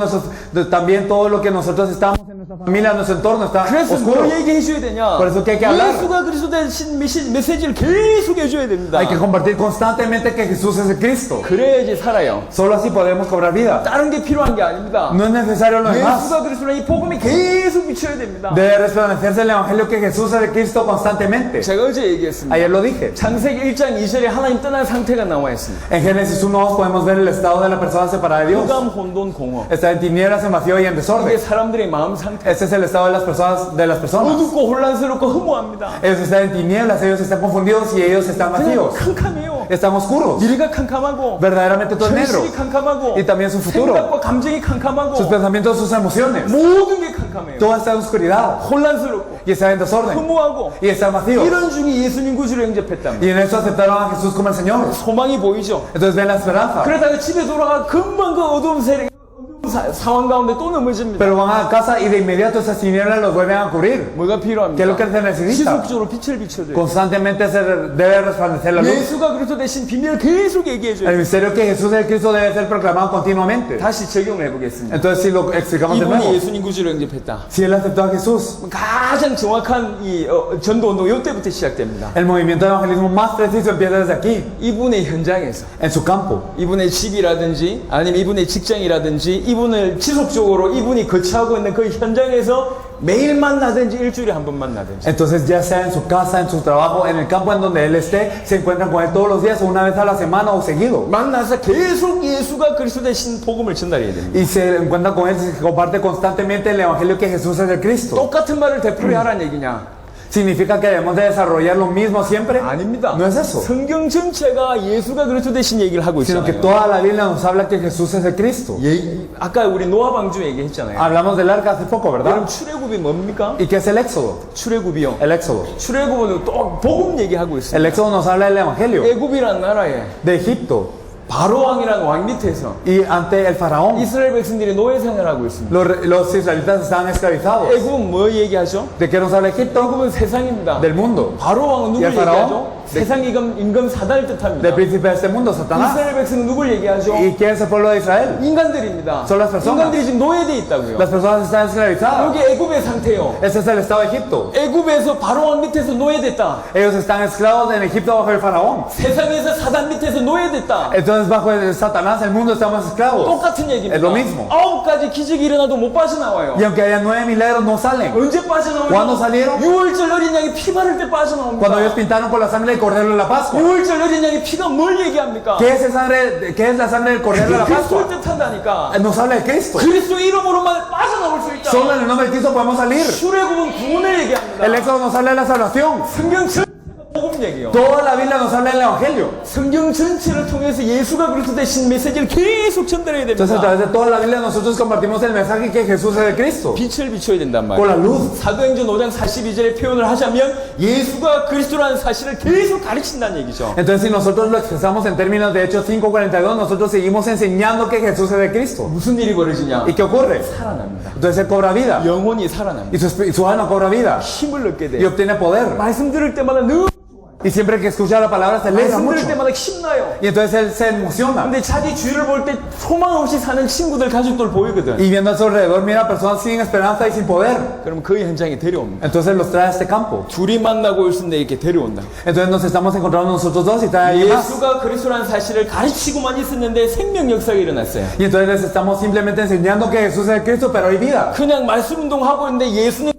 también todo lo que nosotros estamos en nuestra familia, en nuestro entorno está 그래서 oscuro. 뭘 얘기해 줘야 되냐? Por eso que hay que hablar. 예수가 그리스도 대신 메시지를 계속 해줘야 됩니다. Hay que compartir constantemente que Jesús es el Cristo. 그래야지 살아요. Solo así podemos cobrar vida. 다른 게 필요한 게 아닙니다. No es necesario lo demás. 예수가 그리스도라는 이 복음이 계속 비춰야 됩니다. Debe resplandecerse el Evangelio que Jesús es el Cristo constantemente. 제가 어제 얘기했습니다. Ayer lo dije. 창세기 1장 2절에 하나님 떠난 상태가 나와 있습니다. En Génesis 1:2 podemos ver el estado de la persona separada de Dios. 흑암, 혼돈, 공허. Está en tinieblas, en vacío y en 이게 desorden. 사람들의 마음 상태. Este es el estado de las personas. 어둡고 혼란스럽고 허무합니다. Ellos están en tinieblas, ellos están confundidos y ellos están 그냥 vacíos. 캄캄해요. Están oscuros. 미래가 캄캄하고 Verdaderamente todo es negro. 현실이 캄캄하고 Y también su futuro. 생각과 감정이 캄캄하고 Sus pensamientos, sus emociones. 모든 게 캄캄해요. Todo está en oscuridad 혼란스럽고 y está en desorden 허무하고 y están vacíos. 이런 중에 예수님 구주를 영접했답니다. Y en eso aceptaron a Jesús como el Señor. 소망이 보이죠. Entonces ven la esperanza. 그러다가 집에 돌아가 금방 그 어두운 세력 상황 가운데 또 넘어집니다. Pero van a casa y de inmediato esas tinieblas los vuelven a cubrir. 뭐가 ¿Qué es 필요합니까? lo que se necesita? 지속적으로 빛을 비춰줘요. Constantemente debe resplandecer la luz. 예수가 그리스도 대신 비밀을 계속 얘기해줘요. El misterio que Jesús es el Cristo debe ser proclamado continuamente. 다시 적용해 보겠습니다. Entonces si lo explicamos de 이분이 nuevo. 예수님 구주를 영접했다. Si él aceptó a Jesús, 가장 정확한 이 전도 운동 이때부터 시작됩니다. el movimiento de evangelismo más preciso empieza desde aquí, 이분의 현장에서 en su campo. 이분의 집이라든지 아니면 이분의 직장이라든지 이분을 지속적으로 이분이 거처하고 있는 그 현장에서 매일 만나든지 일주일에 한 번 만나든지 Entonces ya sea en su casa, en su trabajo, en el campo en donde él esté, se encuentran con él todos los días o una vez a la semana o seguido. 만나서 계속 예수가 그리스도 대신 복음을 전달해야 됩니다. Y se encuentra con él, se comparte constantemente el evangelio que Jesús es el Cristo. 똑같은 말을 되풀이 하라는 얘기냐? ¿Significa que debemos de desarrollar lo mismo siempre? 아닙니다. No es eso. 성경 전체가 예수가 그리스도 대신 얘기를 하고 Sino que 있잖아요. toda la Biblia nos habla que Jesús es el Cristo. 아까 우리 노아 방주 얘기했잖아요. Hablamos del arca hace poco, 여러분 ¿verdad? 출애굽이 뭡니까? ¿Y qué es el Éxodo? 출애굽이요. El Éxodo. 출애굽은 또 복음 얘기하고 있어요. El Éxodo nos habla del evangelio, 애굽이란 나라에 de Egipto 바로 왕이라는 왕 밑에서 y ante el faraón. 이스라엘 백성들이 노예 생활하고 있습니다. Los israelitas estaban esclavizados. 애굽은 뭐 얘기하죠? ¿De qué nos habla Egipto? 애굽은 세상입니다. Del mundo. 바로 왕은 누굴 이 파라오? 얘기하죠? 세상 임금 사단을 뜻합니다. Del príncipe de este mundo, Satanás. 이스라엘 백성은 누굴 얘기하죠? ¿Y quién es el pueblo de Israel? 인간들입니다. Son las personas. 인간들이 지금 노예돼 있다고요. Las personas están esclavizadas. 여기 애굽의 상태요. Ese es el estado de Egipto. 애굽에서 바로 왕 밑에서 노예됐다. Ellos están esclavos en Egipto bajo el faraón. 세상에서 사단 밑에서 노예됐다. Entonces bajo el Satanás, el mundo, estamos esclavos. 똑같은 얘기입니다. Es lo mismo. 9가지 기적이 일어나도 못 빠져나와요. Y aunque haya 9 milagros, no salen. 언제 빠져나오냐? ¿Cuándo salieron? 6월절 어린 양이 피 바를 때 빠져나옵니다. Cuando ellos pintaron por la sangre del cordero de la Pascua. 6월절 어린 양이 피가 뭘 얘기합니까? ¿Qué es la sangre del cordero de la 그리스도를 Pascua? 뜻한다니까. Nos habla de Cristo. 그리스도 이름으로만 빠져나올 수 있다. Solo en el nombre de Cristo podemos salir. 출애굽은 구원을 얘기합니다. El Éxodo nos habla de la salvación. 성경 전체가 복음 얘기요. Toda la Biblia nos habla del Evangelio. 성경 전체를 통해서 예수가 그리스도 대신 메시지를 계속 전달해야 Entonces a 됩니다. través de toda la Biblia nosotros compartimos el mensaje que Jesús es el Cristo. 빛을 비춰야 된단 Por la 말이에요. luz. 사도행전 5장 42절에 표현을 하자면 예수가 그리스도라는 사실을 계속 가르친다는 얘기죠. Entonces si nosotros lo expresamos en términos de Hechos 5:42, nosotros seguimos enseñando que Jesús es el Cristo. 무슨 일이 벌어지냐? ¿Y qué ocurre? 살아납니다. Entonces él cobra vida. 영혼이 살아납니다. Y su alma cobra vida. 힘을 얻게 Y 돼요. obtiene poder. 말씀 들을 때마다 늘 Y siempre que escucha la palabra se alegra 말씀 들을 mucho. 때마다 힘나요. Y entonces él se emociona. 근데 자기 주위를 볼 때 소망 없이 사는 친구들, 가족들 보이거든. Y viendo a su alrededor mira a personas sin esperanza y sin poder. 그럼 그 현장에 데려옵니다. Entonces los trae a este campo. 둘이 만나고 있는데 이렇게 데려온다. Entonces nos estamos encontrando nosotros dos y trae a alguien más. 예수가 그리스도라는 사실을 가르치고만 있었는데 생명 역사가 일어났어요. Y entonces les estamos simplemente enseñando que Jesús es el Cristo, pero hay vida. 그냥 말씀 운동하고 있는데 예수는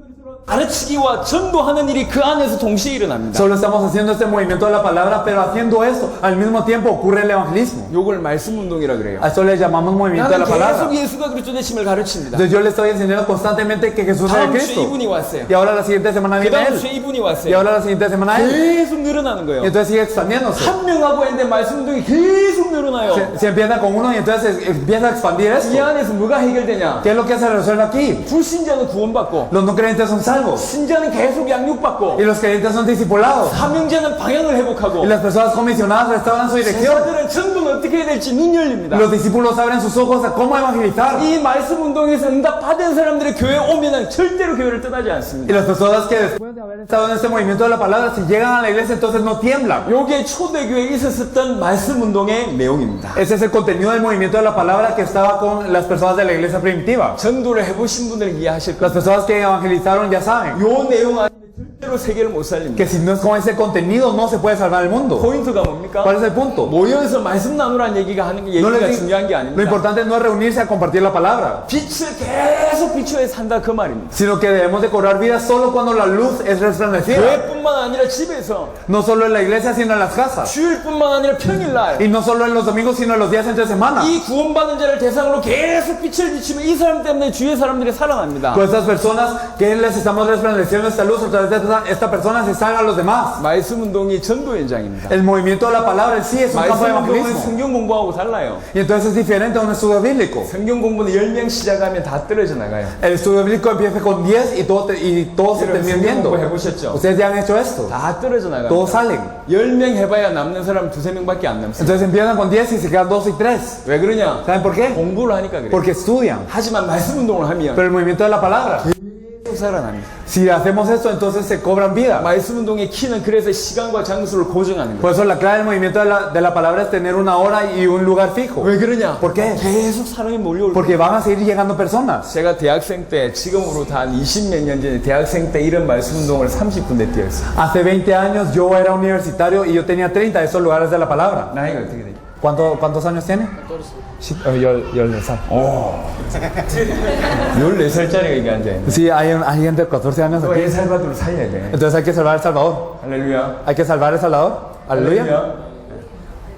가르치기와 전도하는 일이 그 안에서 동시에 일어납니다. Solo estamos haciendo este movimiento de la palabra, pero haciendo esto, al mismo tiempo ocurre el evangelismo. 요걸 말씀 운동이라 그래요. A esto le llamamos movimiento de 나는 la palabra. 계속 예수가 그리스도 되심을 가르칩니다. Entonces yo le estoy enseñando constantemente que Jesús es el 다음 주에 Cristo. 이분이 왔어요. Y ahora la siguiente semana 그 viene 다음 Él. 주에 이분이 Y 왔어요. ahora la siguiente semana Él. 계속 늘어나는 거예요. Y entonces sigue expandiéndose. 한 명하고 했는데 말씀 운동이 계속 늘어나요. Se empieza con uno y entonces empieza a expandir 이 esto. 안에서 뭐가 해결되냐? ¿Qué es lo que se resuelve aquí? 불신자는 구원받고 Los no creyentes son salvos. 신자는 계속 양육받고 Y los creyentes son discipulados. 사명자는 방향을 회복하고 Y las personas comisionadas restauran su dirección. 제자들은 전도는 어떻게 해야 될지 눈 열립니다. Los discípulos abren sus ojos a cómo evangelizar. 이 말씀 운동에서 응답 받은 사람들이 교회에 오면은 절대로 교회를 떠나지 Y 않습니다. las personas que después de haber estado en este movimiento de la palabra, si llegan a la iglesia, entonces no tiemblan. 요게 초대교회에 있었던 말씀 운동의 내용입니다. Ese es el contenido del movimiento de la palabra que estaba con las personas de la iglesia primitiva. 전도를 해보신 분들은 이해하실 Las 겁니다. personas que evangelizaron ya saben 요 내용 안에 절대로 세계를 못 살립니다. que si no es con ese contenido no se puede salvar el mundo. 포인트가 뭡니까? ¿Cuál es el punto? 모여서 말씀 나누라는 얘기가 하는 게 No 얘기가 les 중요한 게 lo 아닙니다. importante no es reunirse a compartir la palabra, 빛을 계속 비추어 산다 그 말입니다. sino que debemos de cobrar vida solo cuando la luz es resplandecida. 교회뿐만 아니라 집에서, No solo en la iglesia, sino en las casas. 주일뿐만 아니라 평일날 Y no solo en los domingos, sino en los días entre semana. 이 구원받은 자를 대상으로 계속 빛을 비추면 이 사람 때문에 주위의 사람들이 살아납니다. Con estas personas que les estamos resplandeciendo esta luz, a través de esta persona se salvan a los demás. 말씀 운동이 전도 현장입니다. El movimiento de la palabra en sí es un campo de 말씀 운동은 evangelismo. 성경 공부하고 달라요. Y entonces es diferente a un estudio bíblico. 성경 공부는 10명 시작하면 다 떨어져 나가요. El estudio bíblico empieza con 10 y todos se terminan 성경 viendo. 공부 해보셨죠? Ustedes ya han hecho esto. 다 떨어져 Todos 나가요. salen. 10명 해봐야 남는 사람 2~3명밖에 안 남습니다. Entonces empiezan con 10 y se quedan 2 y 3. 왜 그러냐? ¿Saben por qué? 공부를 하니까 그래요. Porque estudian. 하지만 말씀 운동을 하면 Pero el movimiento de la palabra, 계속 살아납니다. si hacemos esto, entonces se cobran vida. 말씀 운동의 키는 그래서 시간과 장소를 고정하는 거예요. Por eso la clave del movimiento de la palabra es tener una hora y un lugar fijo. 왜 그러냐? ¿Por qué? 계속 사람이 몰려올 거예요. Porque van a seguir llegando personas. 제가 대학생 때, 지금으로부터 한 20몇 년 전에 대학생 때 이런 말씀 운동을 30군데 뛰었어요. Hace 20 años yo era universitario y yo tenía 30 de esos lugares de la palabra. 나이가 어떻게 되죠? ¿Cuántos años tiene? 14. 14살짜리가 이게 앉아있네. Sí, hay alguien de 14 años 또 aquí. 엘살바도를 살려야 돼. Entonces hay que salvar El Salvador. 할렐루야. Hay que salvar El Salvador. Aleluya.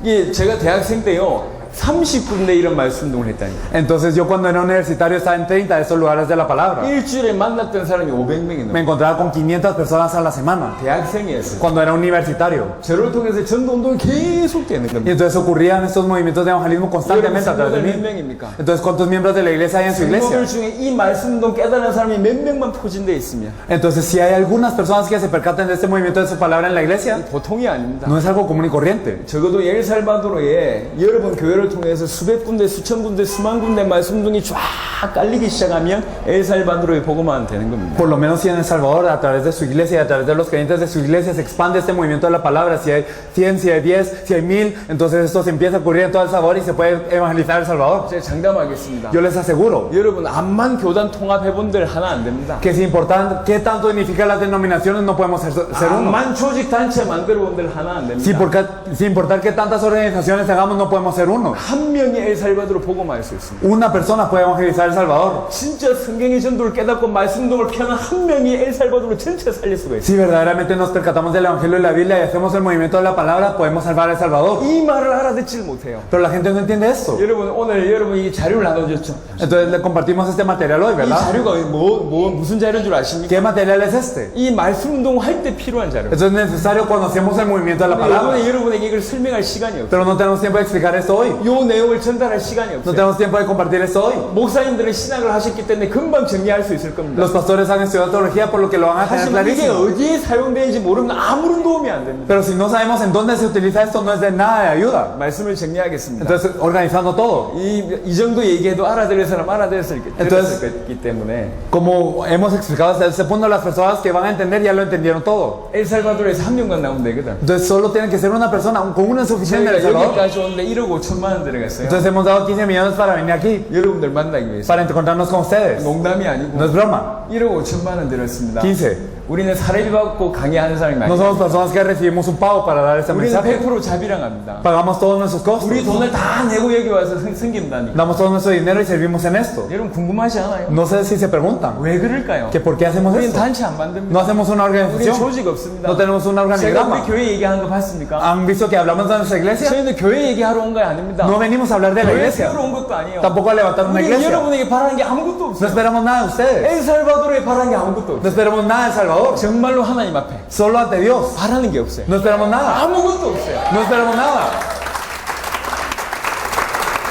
이게 제가 대학생 때요, 30군데 이런 말씀 운동을 했다니. Entonces yo cuando era universitario estaba en 30 de esos lugares de la palabra. 일주일에 만났던 사람이 500명이 Me 넘어요. encontraba con 500 personas a la semana. 대학생이었어요. Cuando era universitario. 저를 통해서 전도 운동이 계속 되는 Y 겁니다. entonces ocurrían estos movimientos de evangelismo constantemente a través de 몇 mí. 명입니까? Entonces, ¿cuántos miembros de la iglesia hay en su iglesia? 성도들 중에 이 말씀 운동 깨달은 사람이 몇 명만 포진되어 있으면 Entonces, si hay algunas personas que se percatan de este movimiento de su palabra en la iglesia, 보통이 아닙니다. no es algo común y corriente. 적어도 엘살바도르에 여러분 교회를 통해서 수백 군데, 수천 군데, 수만 군데 말씀 운동이 쫙 깔리기 시작하면 엘살바도르의 복음화는 되는 겁니다. Por lo menos si en El Salvador, a través de su iglesia y a través de los creyentes de su iglesia, se expande este movimiento de la palabra. Si hay 100, si hay 10, si hay 1000, entonces esto se empieza a ocurrir en todo El Salvador y se puede evangelizar El Salvador. 제가 장담하겠습니다. Yo les aseguro 여러분 암만 교단 통합해본들 하나 안 됩니다. que si importan qué tanto significan las denominaciones, no podemos ser uno. 암만 조직 단체 만들어본들 하나 안 됩니다. Sin importar qué tantas organizaciones hagamos, no podemos ser uno. 한 명이 엘살바도르 복음화할 수 있습니다. Una persona puede evangelizar El Salvador. 진짜 성경의 전도를 깨닫고 말씀 운동을 펴는 한 명이 엘살바도르 전체 살릴 수가 있어요. Si verdaderamente nos percatamos del Evangelio y la Biblia y hacemos el movimiento de la palabra, podemos salvar El Salvador. 이 말을 알아듣질 못해요. Pero la gente no entiende esto. 여러분 오늘 여러분 이 자료를 나눠줬죠. Entonces le compartimos este material hoy, 이 ¿verdad? 자료가 무슨 자료인 줄 아십니까? ¿Qué material es este? 이 말씀 운동 할 때 필요한 자료. Esto es necesario cuando hacemos el movimiento de la 근데 palabra. 이번에 여러분에게 이걸 설명할 시간이 없어요. Pero no tenemos tiempo de explicar esto hoy. 요 내용을 전달할 시간이 No 없어요. tenemos tiempo de compartir esto hoy. 목사님들은 신학을 하셨기 때문에 금방 정리할 수 있을 겁니다. Los pastores han estudiado teología por lo que lo van a tener 하지만 이게 clarísimo. 어디에 사용되는지 모르면 아무런 도움이 안 됩니다. Pero si no sabemos en dónde se utiliza esto, no es de nada de ayuda. 말씀을 정리하겠습니다. Entonces, organizando todo. 이 정도 얘기해도 알아들을 사람 알아들었을 Entonces- 거기 때문에 Como hemos explicado hasta este punto, las personas que van a entender ya lo entendieron todo. 엘살바도르에서 한 명만 나오면 되거든. Entonces, solo tiene que ser una persona, con una suficiente de El 저희가 Salvador. 여기까지 오는데 1억 5천만 원 들어갔어요. Entonces, hemos dado 15 millones para venir aquí, 여러분들 만나기 위해서. para encontrarnos con ustedes. 농담이 No 아니고 es broma. 1억 5천만 원 들었습니다. 15. 우리는 사례비 받고 강의하는 사람이 No 많아요. somos personas que recibimos un pago para dar este 우리는 mensaje. 100% 자비랑 합니다. Pagamos todos nuestros costos. 우리 돈을 다 내고 여기 와서 섬긴다니까. Damos todo nuestro dinero y servimos en esto. 여러분 궁금하지 않아요? No sé si se preguntan 왜 그럴까요? que por qué hacemos 우리는 esto. 단체 안 만듭니다. No hacemos una 우리는 organización. 조직 없습니다. No tenemos un 제가 우리 organigrama. 교회 얘기하는 거 봤습니까? ¿Han visto que hablamos de nuestra iglesia? 저희는 교회 얘기하러 온 거 아닙니다. No venimos a hablar de la 교회 iglesia. 세우러 온 것도 아니에요. Tampoco a levantar una 우리 iglesia. 여러분에게 바라는 게 아무것도 No 없어요. esperamos nada de ustedes. 엘살바도르에 바라는 게 아무것도 No 없어요. esperamos nada de El Salvador. 정말로 하나님 앞에 Solo ante Dios. 바라는 게 없어요. No esperamos nada. 아무것도 없어요. No esperamos nada.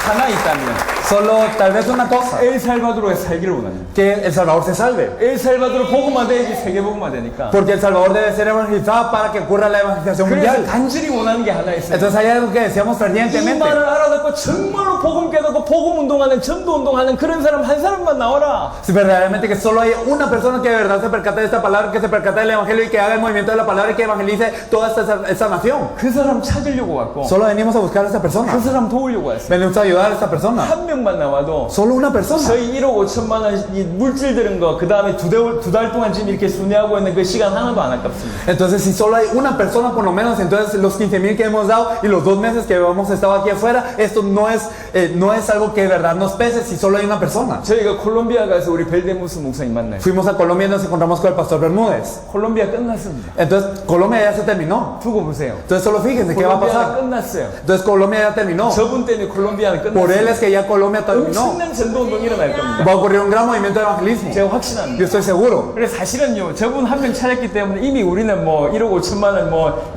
하나 있다면 Solo tal vez una cosa. 엘살바도르에 살기를 원합니다. Que El Salvador se salve. 엘살바도르 복음화 돼야지 세계 복음화 되니까. Porque El Salvador debe ser evangelizado para que ocurra la evangelización 그래서 mundial. 간절히 원하는 게 하나 있어요. Entonces hay algo que deseamos 이 fervientemente. 말을 알아듣고 정말로 복음 깨닫고 복음 운동하는 전도 운동하는 그런 사람 한 사람만 나와라. Si verdaderamente que solo hay una persona que de verdad se percata de esta palabra, que se percata del evangelio y que haga el movimiento de la palabra y que evangelice toda esta nación. 그 사람 찾으려고 왔고 Solo venimos a buscar a esta persona. 그 사람 도우려고 왔어요. Venimos a ayudar a esta persona. 한 명만 나와도 Solo una persona. 저희 1억 5천만 원 이 물질 들은 거 그 다음에 두 달 동안 지금 이렇게 순회하고 있는 그 시간 하나도 안 아깝습니다. Entonces, si solo hay una persona por lo menos, entonces los 15,000 que hemos dado y los 2 meses que hemos estado aquí afuera, esto no es algo que de verdad nos pese si solo hay una persona. 저희가 콜롬비아 가서 우리 벨데무스 목사님 만나요. Fuimos a Colombia y nos encontramos con el pastor Bermúdez. 콜롬비아 끝났습니다. Entonces, Colombia ya se terminó. 두고 보세요. Entonces, solo fíjense qué va a 콜롬비아가 pasar. 끝났어요. Entonces, Colombia ya terminó. 저분 때문에 콜롬비아는 Por él 끝났어요. es que ya Colombia terminó. 엄청난 전도 운동이 일어날 겁니다. Va a ocurrir un gran movimiento de evangelismo. 제가 확신합니다. Yo estoy seguro. 그래서 사실은요, 저분 한 명 찾았기 때문에 이미 우리는 뭐 1억 5천만 원 뭐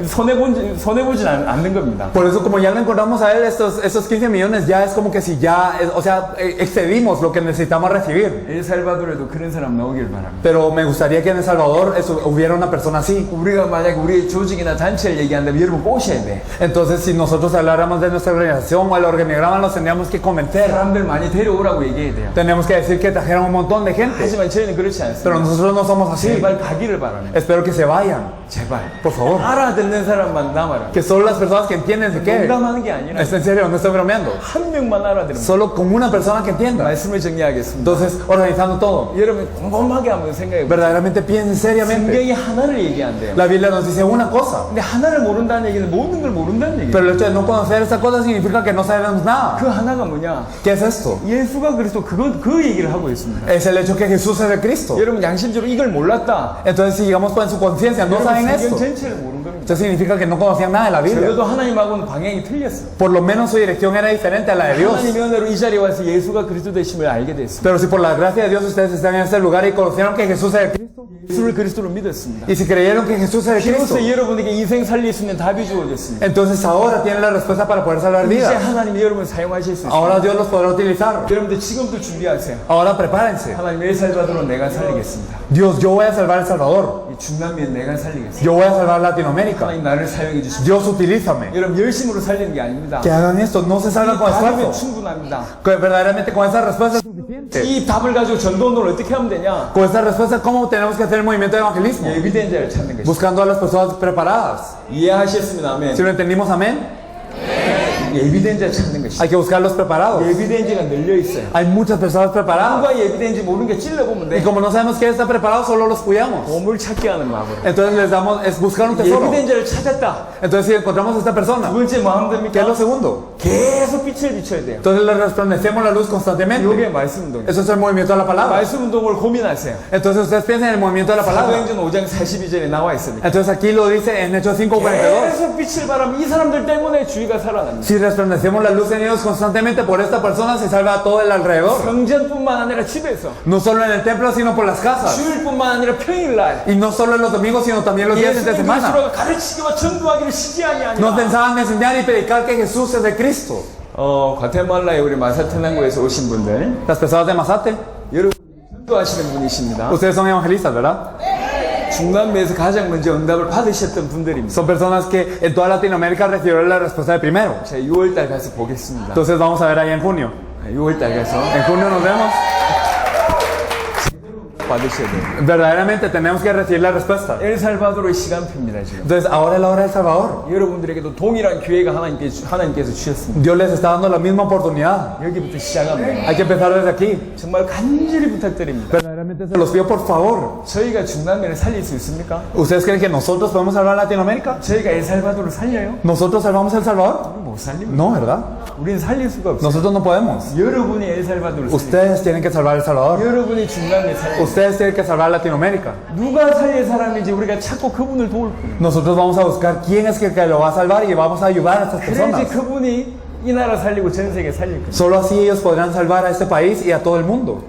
손해보진 않는 겁니다. Por eso, como ya le encontramos a él, estos 15 millones ya es como que si ya, o sea, excedimos lo que necesitamos recibir. 엘살바도르에도 그런 사람 나오길 바랍니다. Pero me gustaría que en El Salvador hubiera una persona así. 우리가 만약 우리 조직이나 단체를 얘기한다면 여러분 꼬셔야 돼. Entonces, si nosotros habláramos de nuestra organización o el organigrama, nos tendríamos que convencer. 사람들 많이 데려오라고 얘기해야 돼요. Tenemos que decir que trajeran un montón de gente. 하지만 저희는 그렇지 Pero 않습니다. nosotros no somos así. 제발 가기를 바랍니다. Espero que se vayan. 제발. Por favor. 알아듣는 사람만 남아라. Que solo las personas que entienden de qué. 농담하는 게 아니라 Es en serio, no estoy bromeando. 한 명만 알아들으면 Solo con una persona que entienda. 말씀을 정리하겠습니다. Entonces, organizando todo. 여러분 곰곰하게 한번 생각해 보세요. Verdaderamente piensen seriamente. 성경이 하나를 얘기한대요. La Biblia nos dice una cosa. 근데 하나를 모른다는 얘기는 모든 걸 모른다는 얘기예요. Pero el hecho de no conocer esta cosa significa que no sabemos nada. 그 하나가 뭐냐? ¿Qué es esto? 예수가 그리스도 그 얘기를 하고 있습니다. Es el hecho que Jesús es el Cristo. 여러분 양심적으로 이걸 몰랐다. Entonces, si digamos pues, en su conciencia no 여러분 saben 성경 esto, 전체를 모르는 겁니다. esto significa que no conocían nada de la Biblia. 적어도 하나님하고는 방향이 틀렸어. Por lo menos su dirección era diferente a la de Dios. 하나님의 은혜로 이 자리에 와서 예수가 그리스도 되심을 알게 됐습니다. Pero si por la gracia de Dios ustedes están en este lugar y conocieron que Jesús es el Cristo, 예수를 그리스도로 믿었습니다. y si creyeron que Jesús es el Cristo, 비로소 여러분에게 인생 살릴 수 있는 답이 주어졌습니다. entonces ahora tienen la respuesta para poder salvar 이제 vidas. 하나님이 여러분 사용하실 수 있습니다. Ahora Dios los podrá utilizar. 여러분들 지금도 준비하세요. Ahora prepárense. 하나님 엘살바도르 내가 살리겠습니다. Dios, yo voy a salvar El Salvador. 이 중남미는 내가 살리겠습니다. Yo voy a salvar Latinoamérica. 하나님 나를 사용해 주십시오. Dios, utilízame. 여러분 열심으로 살리는 게 아닙니다. Que hagan esto, no se salgan con 답이면 esfuerzo. 충분합니다. Que verdaderamente con esa respuesta es suficiente. 이 답을 가지고 전도운동을 어떻게 하면 되냐? Con esa respuesta, ¿cómo tenemos que hacer el movimiento de evangelismo? 예비된 자를 찾는 것이. Buscando a las personas preparadas. 이해하셨으면 아멘. Si lo entendimos, amén. 예비된 자 찾는 것이. Hay que buscar a los preparados. 예비된 자가 널려 있어요. Hay muchas personas preparadas. 누가 예비된지 모르는 게 찔러보면 Y 돼. como no sabemos quién está preparado, solo los cuidamos. 보물 찾게 하는 마음으로. Entonces les damos, es buscar un tesoro. 예비된 자를 찾았다. Entonces si encontramos a esta 두 persona, 번째 뭐 하면 ¿qué es lo 됩니까? segundo? 계속 빛을 비춰야 돼요. Entonces le resplandecemos la luz constantemente. 이게 말씀 운동이에요. Eso es el movimiento de la palabra. 말씀 운동을 고민하세요. Entonces ustedes piensen en el movimiento de la palabra. 사도행전 5장 42절에 나와 있습니다. Entonces aquí lo dice en Hechos 5:42. 계속 빛을 바라면 이 사람들 때문에 주의가 살아납니다. Si resplandecemos la luz en ellos constantemente, por esta persona se salva todo el alrededor. 성전뿐만 아니라 집에서, No solo en el templo, sino por las casas. 주일뿐만 아니라 평일날 Y no solo en los domingos, sino también los días entre 예수님 semana. 그리스도가 가르치기와 전도하기를 시기하니 Nos 아니라 pensaban enseñar y predicar que Jesús es de Cristo. 과테말라의 우리 마사테난고에서 오신 분들, Las personas de Mazate, 여러분 전도하시는 분이십니다. ustedes son evangelistas, ¿verdad? 중남미에서 가장 먼저 응답을 받으셨던 분들입니다. Son personas que en toda Latinoamérica recibieron la respuesta de primero. 제가 6월달 가서 보겠습니다. Entonces vamos a ver ahí en junio. 6월달 가서 En junio nos vemos. 받으셔야 돼요. Verdaderamente tenemos que recibir la respuesta. 엘살바도르의 시간표입니다 지금. Entonces ahora es la hora del Salvador. 여러분들에게도 동일한 기회가 하나님께서 주셨습니다. Dios les está dando la misma oportunidad. 여기부터 시작합니다. Hay que empezar desde aquí. 정말 간절히 부탁드립니다. Verdaderamente se los pido por favor. 저희가 중남미를 살릴 수 있습니까? ¿Ustedes creen que nosotros podemos salvar Latinoamérica? 저희가 엘살바도르를 살려요? ¿Nosotros salvamos El Salvador? 못 살립니다. No, ¿verdad? 우리는 살릴 수가 없어요. Nosotros no podemos. 여러분이 엘살바도르를 살려요. Ustedes tienen que salvar El Salvador. 여러분이 중남미 살려요. Ustedes tienen que salvar Latinoamérica. 누가 살릴 사람인지 우리가 찾고 그분을 도울 뿐. Nosotros vamos a buscar quién es que lo va a salvar y vamos a ayudar a estas 그래야지 personas. 그분이 이 나라 살리고 전 세계 살릴 거예요. Solo así ellos podrán salvar a este país y a todo el mundo.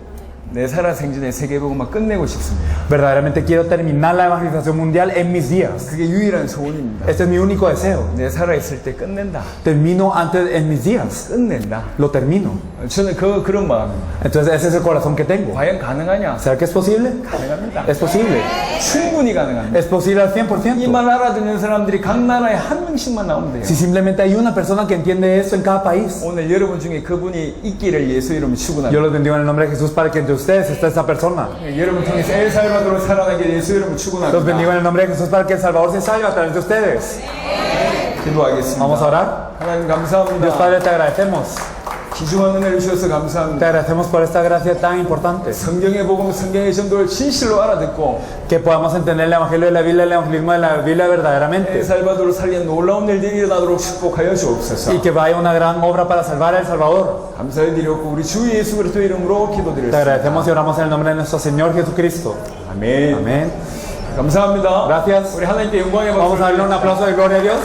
내 살아생전에 세계복음만 끝내고 싶습니다. Verdaderamente quiero terminar la evangelización mundial en mis días. 그게 유일한 소원입니다. Este es mi único deseo. 내 살아있을 때 끝낸다. Termino antes en mis días. 끝낸다. Lo termino. 저는 그런 마음입니다. Entonces ese es el corazón que tengo. 과연 가능하냐? ¿Será que es posible? 가능합니다. Es posible. 충분히 가능합니다. Es posible al 이 100%. 말 알아듣는 사람들이 각 나라에 한 명씩만 나오면 돼요. Si simplemente hay una persona que entiende esto en cada país. 오늘 여러분 중에 그분이 있기를 예수 이름으로 Yo 축원합니다. los bendigo en el nombre de Jesús para que entre ustedes esté esa persona. 여러분 통해서 엘살바도르 살아나기를 예수 이름으로 Los 축원합니다. bendigo en el nombre de Jesús para que El Salvador se salve a través de ustedes. 기도하겠습니다. Vamos a orar. 하나님 Dios 감사합니다. Padre, te agradecemos. 귀중한 은혜를 주셔서 Te 감사합니다. agradecemos por esta gracia tan importante. 성경의 복음, 성경의 전도를 진실로 알아듣고 Que podamos entender el Evangelio de la Biblia, el evangelismo de la Biblia verdaderamente. 엘살바도르 살리는 놀라운 일들이 일어나도록 축복하여 주옵소서. Y que vaya una gran obra para salvar a El Salvador. 감사해 드렸고 우리 주 예수 그리스도 이름으로 Te 기도드렸습니다. agradecemos y oramos en el nombre de nuestro Señor Jesucristo. 아멘. Amén. 감사합니다. Gracias. 우리 하나님께 영광의 Vamos a 박수를 darle un aplauso de gloria a Dios.